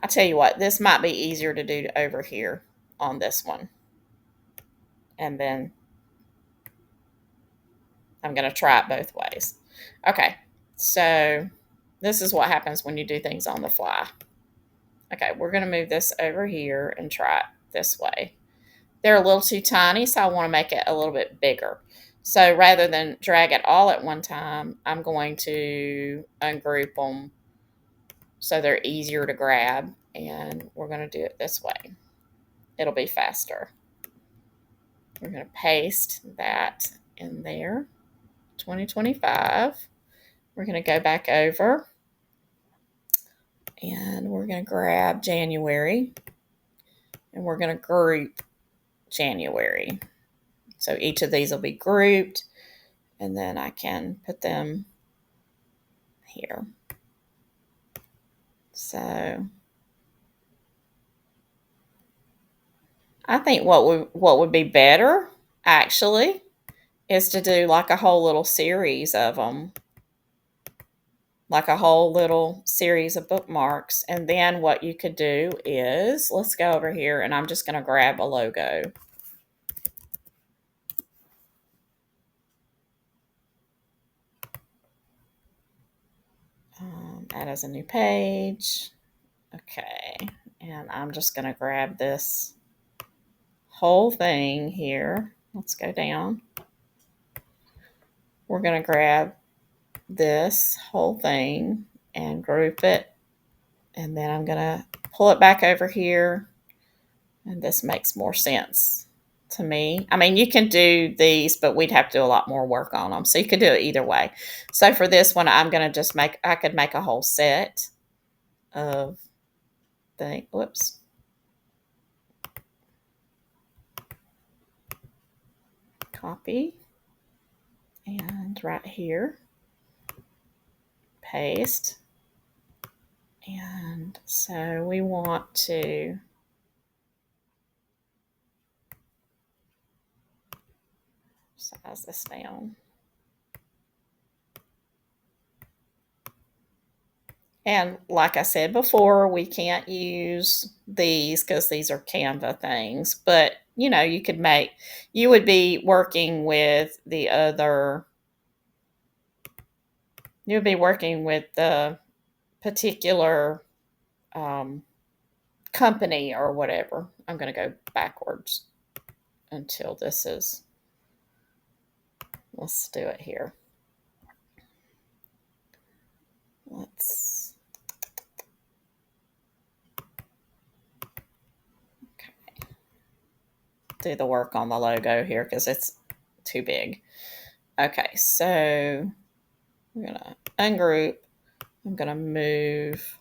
I'll tell you what, this might be easier to do over here on this one. And then I'm going to try it both ways. Okay, so this is what happens when you do things on the fly. Okay, we're going to move this over here and try it this way. They're a little too tiny, so I want to make it a little bit bigger. So rather than drag it all at one time, I'm going to ungroup them so they're easier to grab, and we're going to do it this way. It'll be faster. We're going to paste that in there. 2025. We're going to go back over and we're going to grab January and we're going to group January. So each of these will be grouped and then I can put them here. So I think what would be better actually is to do like a whole little series of them. Like a whole little series of bookmarks. And then what you could do is, let's go over here and I'm just going to grab a logo. Add as a new page. Okay. And I'm just going to grab this whole thing here. Let's go down. We're going to grab this whole thing and group it. And then I'm going to pull it back over here. And this makes more sense to me. I mean, you can do these, but we'd have to do a lot more work on them. So you could do it either way. So for this one, I'm going to just I could make a whole set of whoops. Copy. And right here, paste. And so we want to size this down. And like I said before, we can't use these because these are Canva things. But, you know, you would be working with the other you'll be working with the particular um, company or whatever. I'm going to go backwards until this is, let's do it here. Let's, okay, do the work on the logo here because it's too big. Okay, so we're going to ungroup. I'm going to move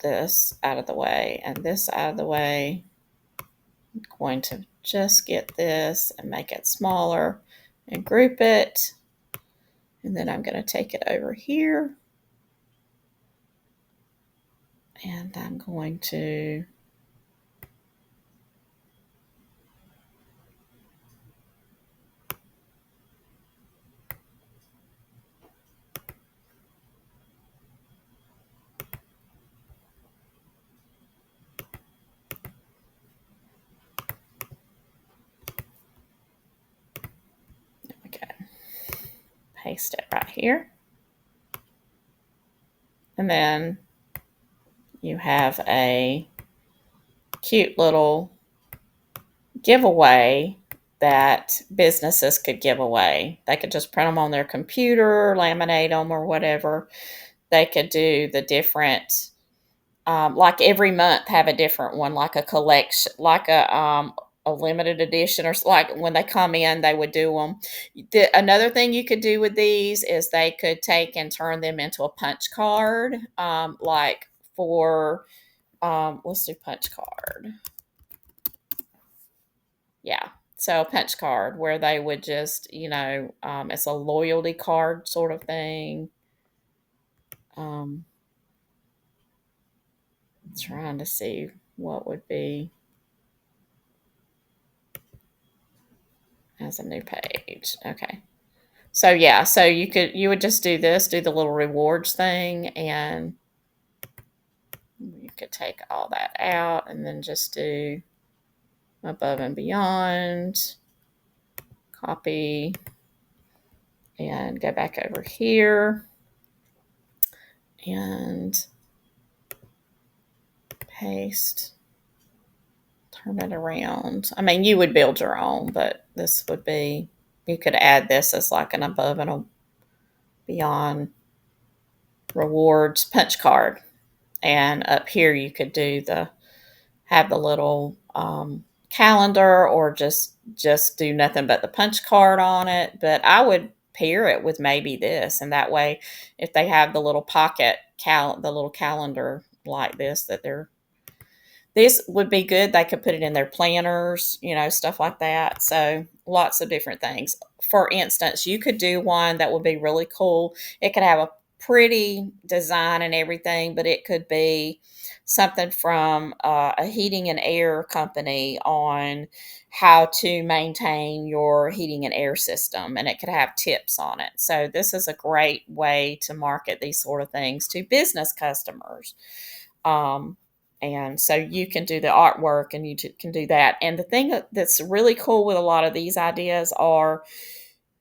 this out of the way and this out of the way. I'm going to just get this and make it smaller and group it. And then I'm going to take it over here. And I'm going to paste it right here. And then you have a cute little giveaway that businesses could give away. They could just print them on their computer, laminate them, or whatever. They could do the different, like every month have a different one, like a collection, like a limited edition, or like when they come in, they would do them. Another thing you could do with these is they could take and turn them into a punch card, like for, let's do punch card. Yeah. So a punch card where they would just, it's a loyalty card sort of thing. Trying to see what would be as a new page. Okay. So yeah, so you would just do this, do the little rewards thing, and you could take all that out and then just do above and beyond, copy, and go back over here and paste, turn it around. I mean, you would build your own, but this would be, you could add this as like an above and a beyond rewards punch card. And up here you could do have the little calendar, or just do nothing but the punch card on it. But I would pair it with maybe this, and that way if they have the little pocket the little calendar like this, this would be good. They could put it in their planners, stuff like that. So lots of different things. For instance, you could do one that would be really cool. It could have a pretty design and everything, but it could be something from a heating and air company on how to maintain your heating and air system, and it could have tips on it. So this is a great way to market these sort of things to business customers. And so you can do the artwork and you can do that. And the thing that's really cool with a lot of these ideas are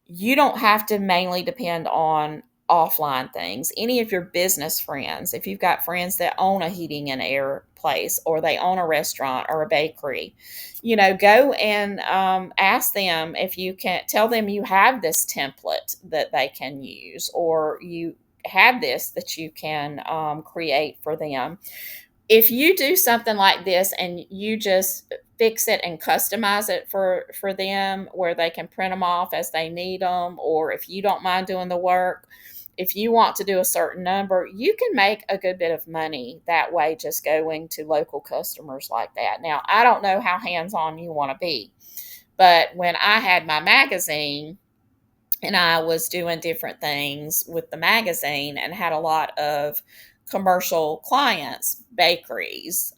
you don't have to mainly depend on offline things. Any of your business friends, if you've got friends that own a heating and air place, or they own a restaurant or a bakery, go and ask them if you can, tell them you have this template that they can use, or you have this that you can create for them. If you do something like this and you just fix it and customize it for them, where they can print them off as they need them, or if you don't mind doing the work, if you want to do a certain number, you can make a good bit of money that way, just going to local customers like that. Now, I don't know how hands-on you want to be, but when I had my magazine and I was doing different things with the magazine and had a lot of commercial clients, bakeries,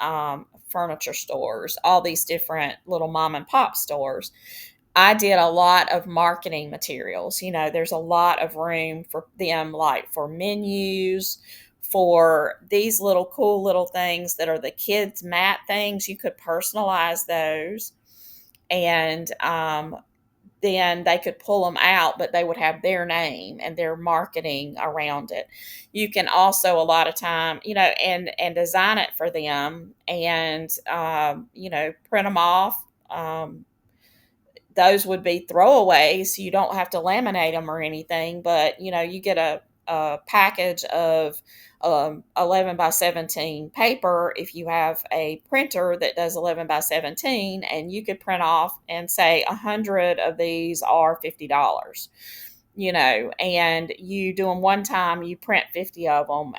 furniture stores, all these different little mom and pop stores, I did a lot of marketing materials. There's a lot of room for them, like for menus, for these little cool little things that are the kids' mat things. You could personalize those. And then they could pull them out, but they would have their name and their marketing around it. You can also, a lot of time, and design it for them, and print them off. Those would be throwaways. You don't have to laminate them or anything, but you get a package of 11 by 17 paper if you have a printer that does 11 by 17, and you could print off and say 100 of these are $50. And you do them one time, you print 50 of them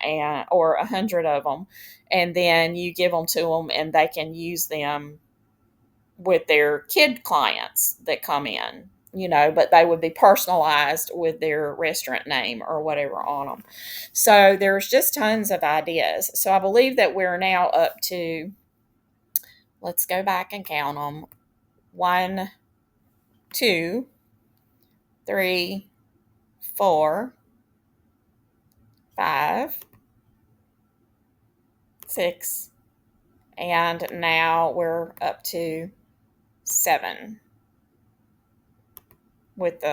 or 100 of them, and then you give them to them and they can use them with their kid clients that come in, but they would be personalized with their restaurant name or whatever on them. So there's just tons of ideas. So I believe that we're now up to, let's go back and count them: 1, 2, 3, 4, 5, 6, and now we're up to 7 with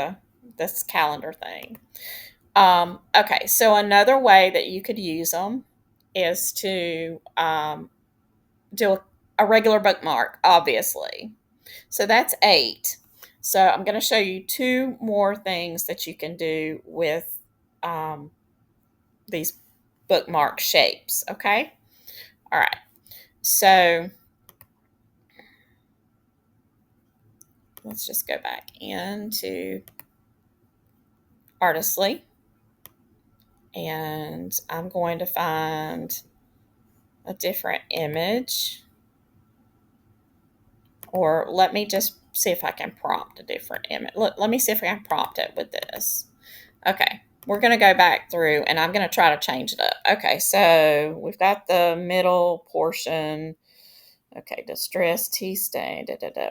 this calendar thing. Okay, so another way that you could use them is to do a regular bookmark, obviously. So that's 8. So I'm going to show you 2 more things that you can do with these bookmark shapes, okay? All right, so let's just go back into Artistly, and I'm going to find a different image, or let me just see if I can prompt a different image. Let me see if I can prompt it with this. Okay, we're going to go back through and I'm going to try to change it up. Okay, so we've got the middle portion. Okay, distress, tea stain,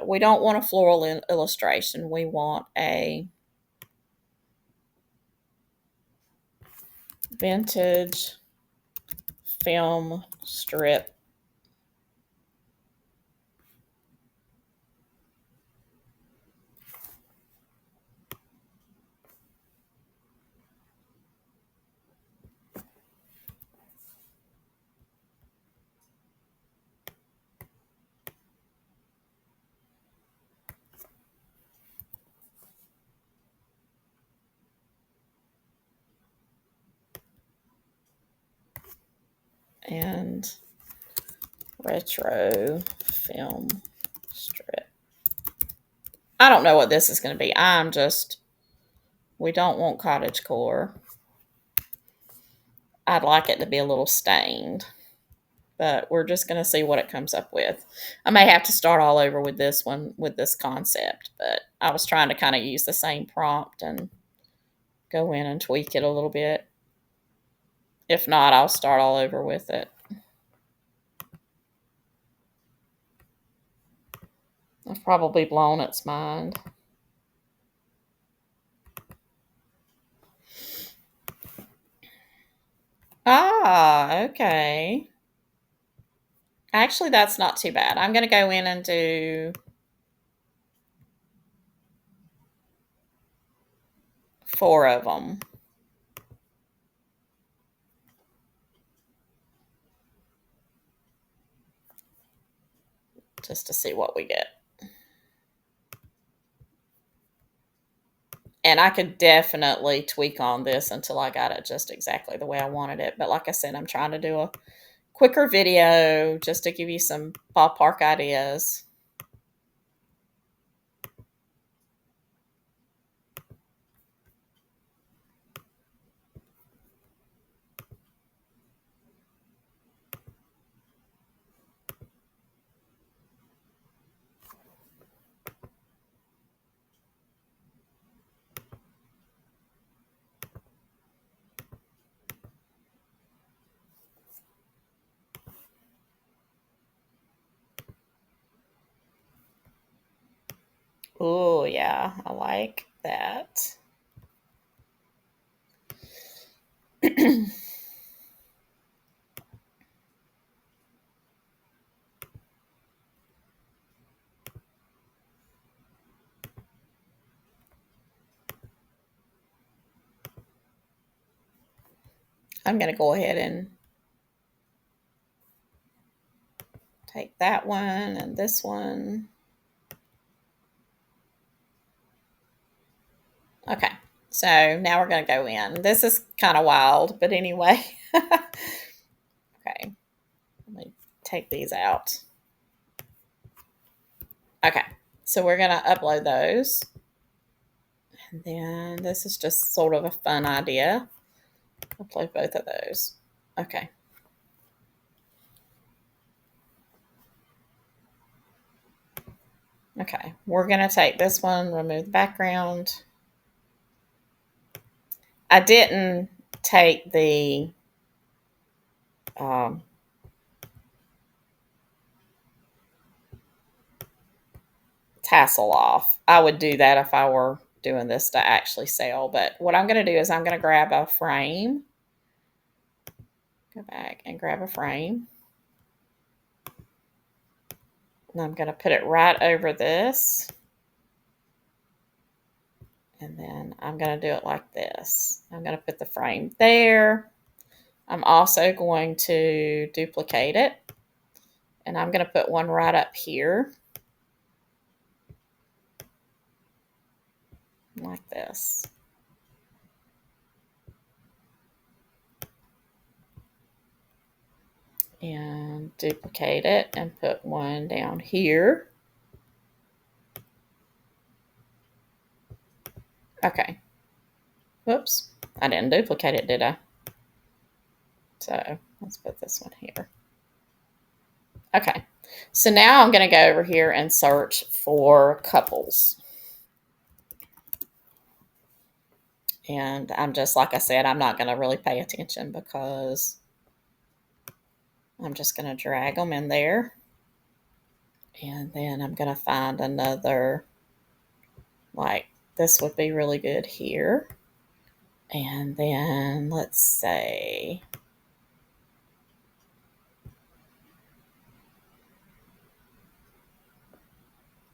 We don't want a floral illustration. We want a vintage film strip. And retro film strip. I don't know what this is going to be. We don't want cottage core. I'd like it to be a little stained, but we're just going to see what it comes up with. I may have to start all over with this one, with this concept, but I was trying to kind of use the same prompt and go in and tweak it a little bit. If not, I'll start all over with it. I've probably blown its mind. Ah, okay. Actually, that's not too bad. I'm going to go in and do 4 of them. Just to see what we get. And I could definitely tweak on this until I got it just exactly the way I wanted it. But like I said, I'm trying to do a quicker video just to give you some ballpark ideas. Oh, yeah, I like that. I'm going to go ahead and take that one and this one. Okay, so now we're going to go in. This is kind of wild, but anyway. Okay, let me take these out. Okay, so we're going to upload those. And then this is just sort of a fun idea. Upload both of those. Okay. Okay, we're going to take this one, remove the background. I didn't take the um, tassel off. I would do that if I were doing this to actually sell. But what I'm going to do is I'm going to grab a frame. Go back and grab a frame. And I'm going to put it right over this. And then I'm going to do it like this. I'm going to put the frame there. I'm also going to duplicate it. And I'm going to put one right up here. Like this. And duplicate it and put one down here. Okay. Whoops. I didn't duplicate it, did I? So let's put this one here. Okay. So now I'm going to go over here and search for couples. And I'm just, like I said, I'm not going to really pay attention because I'm just going to drag them in there. And then I'm going to find another, like this would be really good here. And then let's say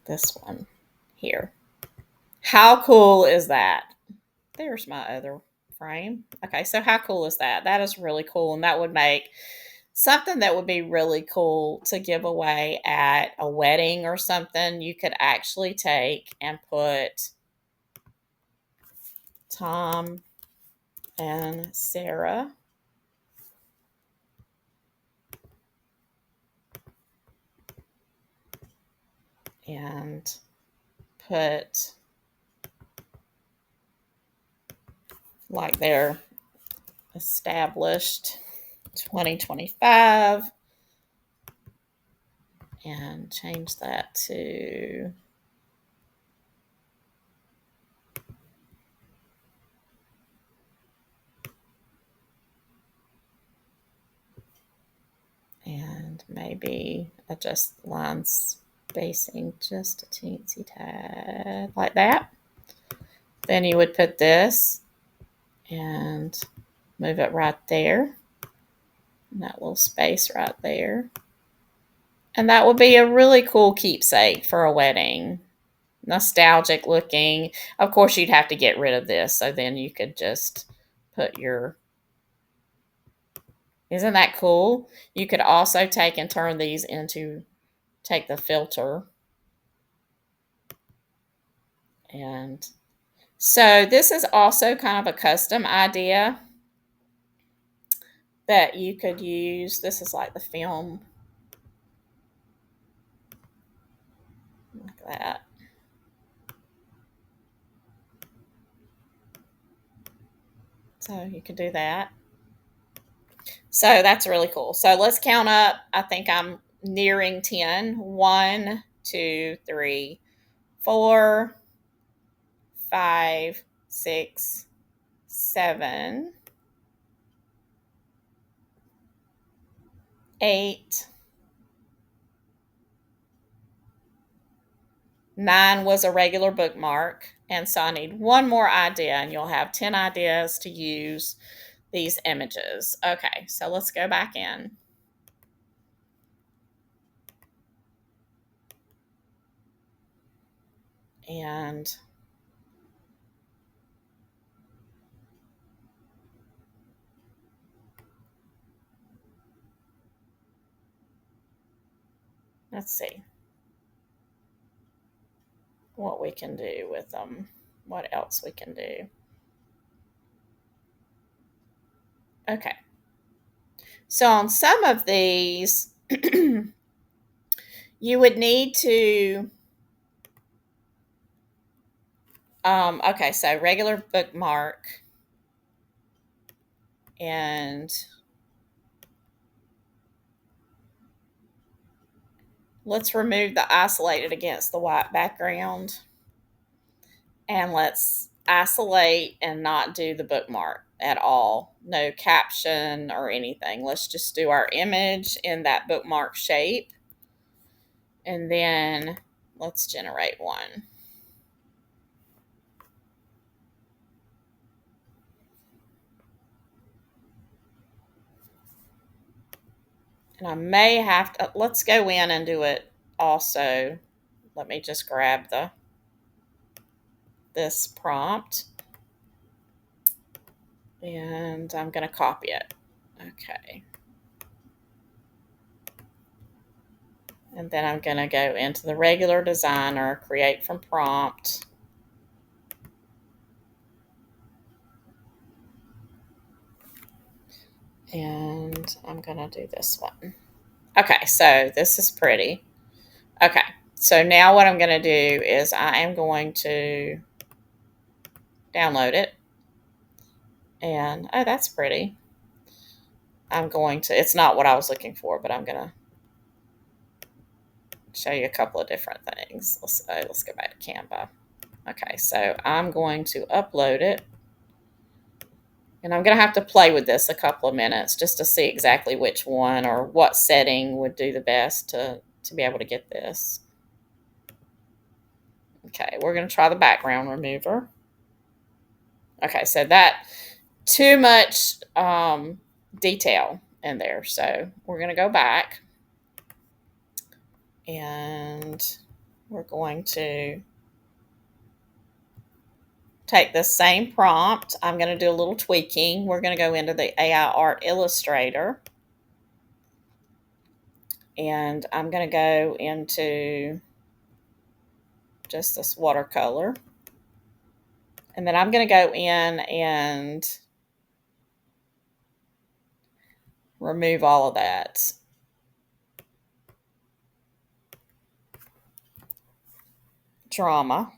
this one here. How cool is that? There's my other frame. Okay, so how cool is that? That is really cool. And that would make something that would be really cool to give away at a wedding or something. You could actually take and put Tom and Sarah and put like their established 2025 and change that to and maybe adjust line spacing just a teensy tad like that. Then you would put this and move it right there. And that little space right there. And that would be a really cool keepsake for a wedding. Nostalgic looking. Of course, you'd have to get rid of this. So then you could just put your... Isn't that cool? You could also take and turn these into... Take the filter. And so this is also kind of a custom idea that you could use. This is like the film. Like that. So you could do that. So that's really cool. So let's count up. I think I'm nearing 10. 1, 2, 3, 4, 5, 6, 7, 8. 9 was a regular bookmark. And so I need one more idea, and you'll have 10 ideas to use these images. Okay, so let's go back in. And let's see what we can do with them. What else we can do. Okay. So on some of these, you would need to, okay, so regular bookmark, and let's remove the isolated against the white background, and let's isolate and not do the bookmark at all. No caption or anything. Let's just do our image in that bookmark shape, and then let's generate one. And I may have to, let's go in and do it also. Let me just grab this prompt, and I'm going to copy it. Okay. And then I'm going to go into the regular designer, create from prompt. And I'm going to do this one. Okay, so this is pretty. Okay, so now what I'm going to do is I am going to download it. And, oh, that's pretty. I'm going to, it's not what I was looking for, but I'm going to show you a couple of different things. Let's go back to Canva. Okay, so I'm going to upload it. And I'm going to have to play with this a couple of minutes just to see exactly which one or what setting would do the best to be able to get this. Okay, we're going to try the background remover. Okay, so that too much detail in there. So we're going to go back, and we're going to take the same prompt. I'm going to do a little tweaking. We're going to go into the AI Art Illustrator, and I'm going to go into just this watercolor. And then I'm going to go in and remove all of that. Drama.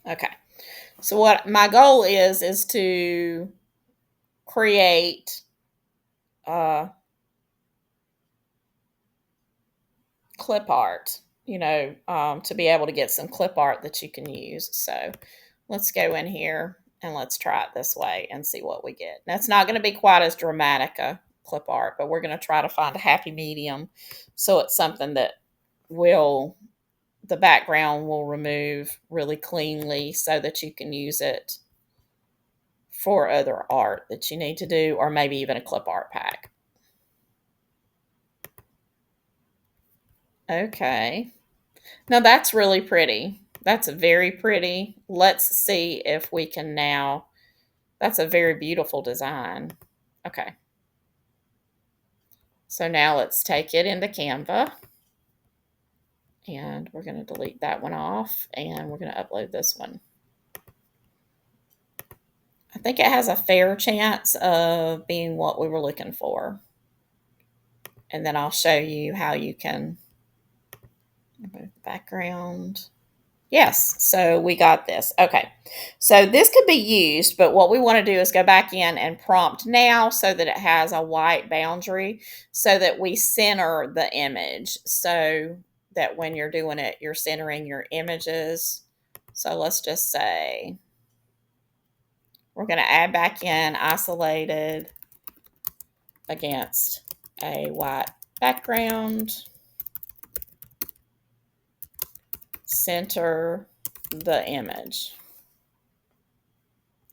Okay. So what my goal is to create clip art, to be able to get some clip art that you can use. So let's go in here and let's try it this way and see what we get. Now, it's not going to be quite as dramatic a clip art, but we're going to try to find a happy medium. So it's something that the background will remove really cleanly so that you can use it for other art that you need to do, or maybe even a clip art pack. Okay. Now that's really pretty. That's very pretty. Let's see if we can now, that's a very beautiful design. Okay. So now let's take it into Canva, and we're going to delete that one off, and we're going to upload this one. I think it has a fair chance of being what we were looking for. And then I'll show you how you can remove the background. Yes, so we got this. Okay, so this could be used, but what we want to do is go back in and prompt now so that it has a white boundary so that we center the image so that when you're doing it, you're centering your images. So let's just say we're going to add back in isolated against a white background. Center the image.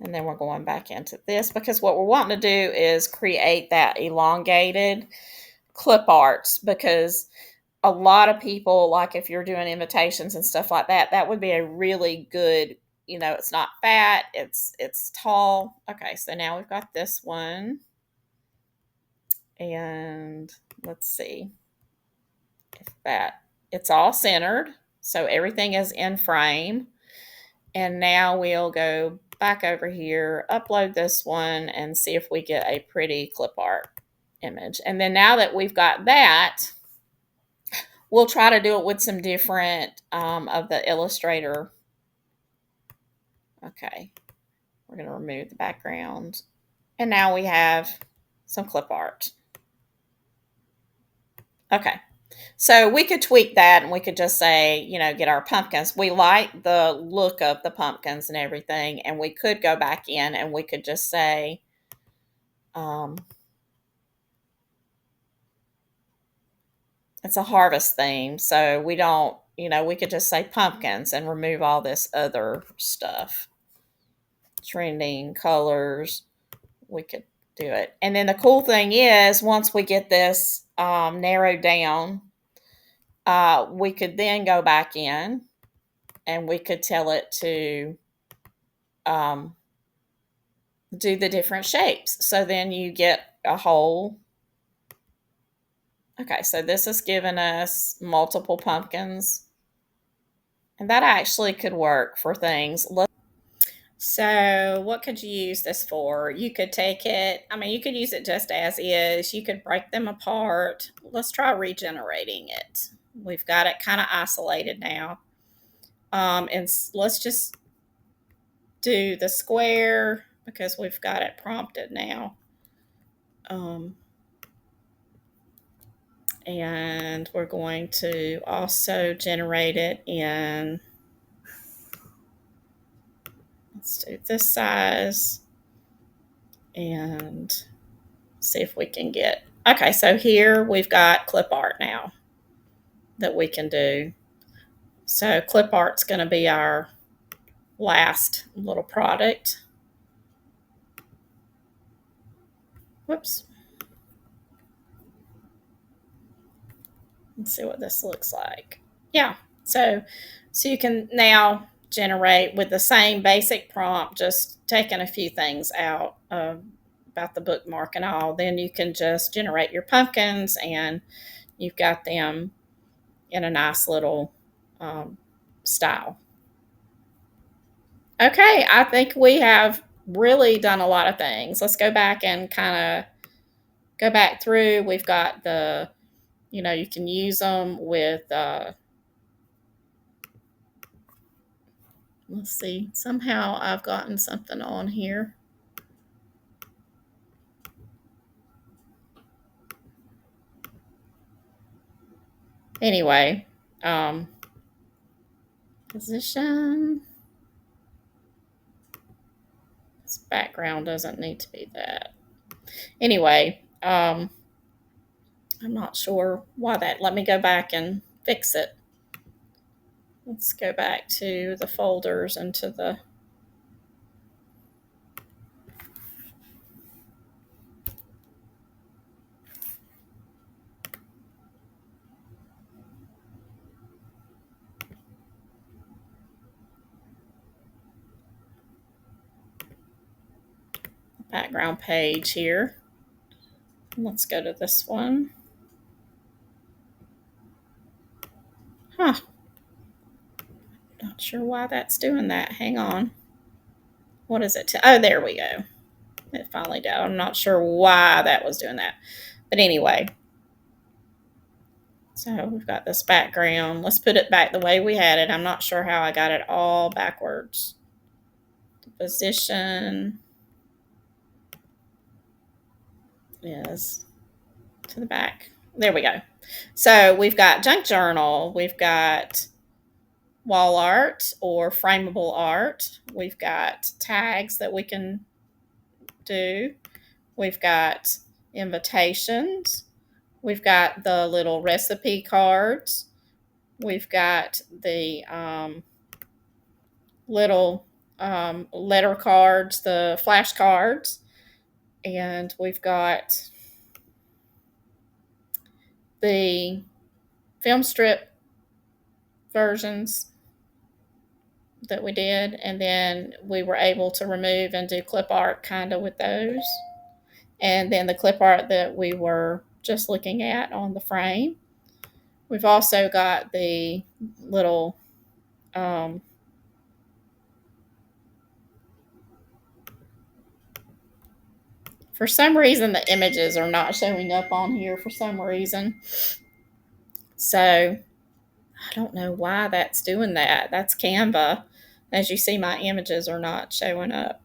And then we're going back into this because what we're wanting to do is create that elongated clip arts, because a lot of people, like if you're doing invitations and stuff like that, that would be a really good, it's not fat, it's tall. Okay, so now we've got this one. And let's see if that, it's all centered. So everything is in frame. And now we'll go back over here, upload this one, and see if we get a pretty clip art image. And then now that we've got that, we'll try to do it with some different of the Illustrator. Okay, we're going to remove the background. And now we have some clip art. Okay, so we could tweak that and we could just say, get our pumpkins. We like the look of the pumpkins and everything, and we could go back in and we could just say, it's a harvest theme, so we don't, we could just say pumpkins and remove all this other stuff. Trending colors, we could do it. And then the cool thing is, once we get this narrowed down, we could then go back in and we could tell it to do the different shapes. So then you get a whole. Okay, so this has given us multiple pumpkins. And that actually could work for things. So what could you use this for? You could take it, you could use it just as is. You could break them apart. Let's try regenerating it. We've got it kind of isolated now. And let's just do the square because we've got it prompted now. And we're going to also generate it in, let's do this size and see if we can get, okay, so here we've got clip art now that we can do. So clip art's going to be our last little product. Whoops. Let's see what this looks like. Yeah, so you can now generate with the same basic prompt, just taking a few things out about the bookmark and all. Then you can just generate your pumpkins and you've got them in a nice little style. Okay, I think we have really done a lot of things. Let's go back and kind of go back through. We've got the, you can use them with, let's see, somehow I've gotten something on here. Anyway, position. This background doesn't need to be that. Anyway, I'm not sure why that. Let me go back and fix it. Let's go back to the folders and to the background page here. Let's go to this one. Huh. Not sure why that's doing that. Hang on. What is it? Oh, there we go. It finally did. I'm not sure why that was doing that. But anyway. So we've got this background. Let's put it back the way we had it. I'm not sure how I got it all backwards. The position is to the back. There we go. So we've got junk journal. We've got wall art or frameable art. We've got tags that we can do. We've got invitations. We've got the little recipe cards. We've got the little letter cards, the flashcards. And we've got the film strip versions that we did. And then we were able to remove and do clip art kind of with those. and then the clip art that we were just looking at on the frame. We've also got the little for some reason the images are not showing up on here for some reason. So I don't know why that's doing that. That's Canva. As you see, my images are not showing up.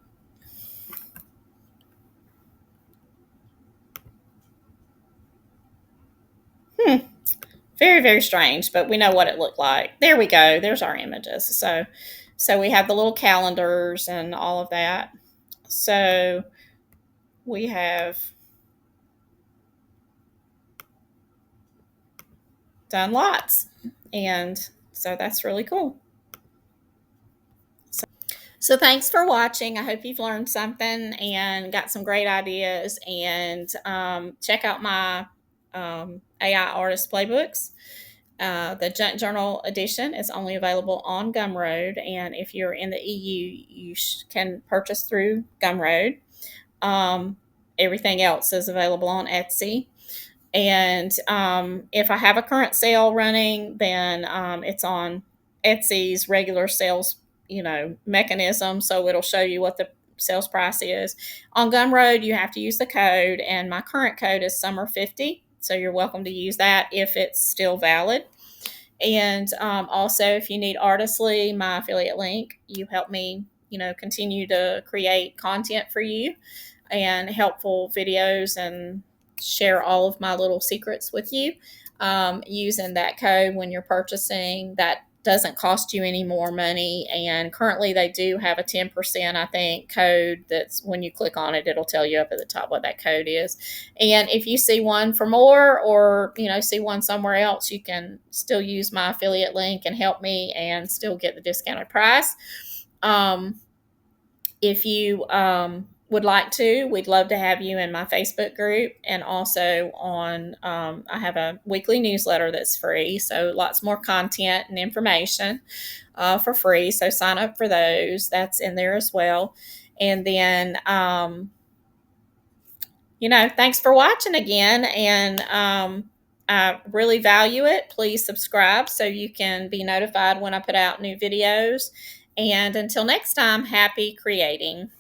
Very, very strange, but we know what it looked like. There we go. There's our images. So we have the little calendars and all of that. So we have done lots. And so that's really cool. So thanks for watching. I hope you've learned something and got some great ideas. And check out my AI Artist Playbooks. The Junk Journal edition is only available on Gumroad, and if you're in the EU, you can purchase through Gumroad. Everything else is available on Etsy. And if I have a current sale running, then it's on Etsy's regular sales, mechanism. So it'll show you what the sales price is. On Gumroad, you have to use the code, and my current code is Summer50. So you're welcome to use that if it's still valid. And also, if you need Artistly, my affiliate link, you help me, continue to create content for you and helpful videos and share all of my little secrets with you using that code when you're purchasing. That doesn't cost you any more money, and currently they do have a 10%, I think, code that's when you click on it, it'll tell you up at the top what that code is. And if you see one for more, or see one somewhere else, you can still use my affiliate link and help me and still get the discounted price. If you would like to, we'd love to have you in my Facebook group, and also on I have a weekly newsletter that's free, so lots more content and information for free. So sign up for those. That's in there as well. And then thanks for watching again, and I really value it. Please subscribe so you can be notified when I put out new videos. And until next time, happy creating.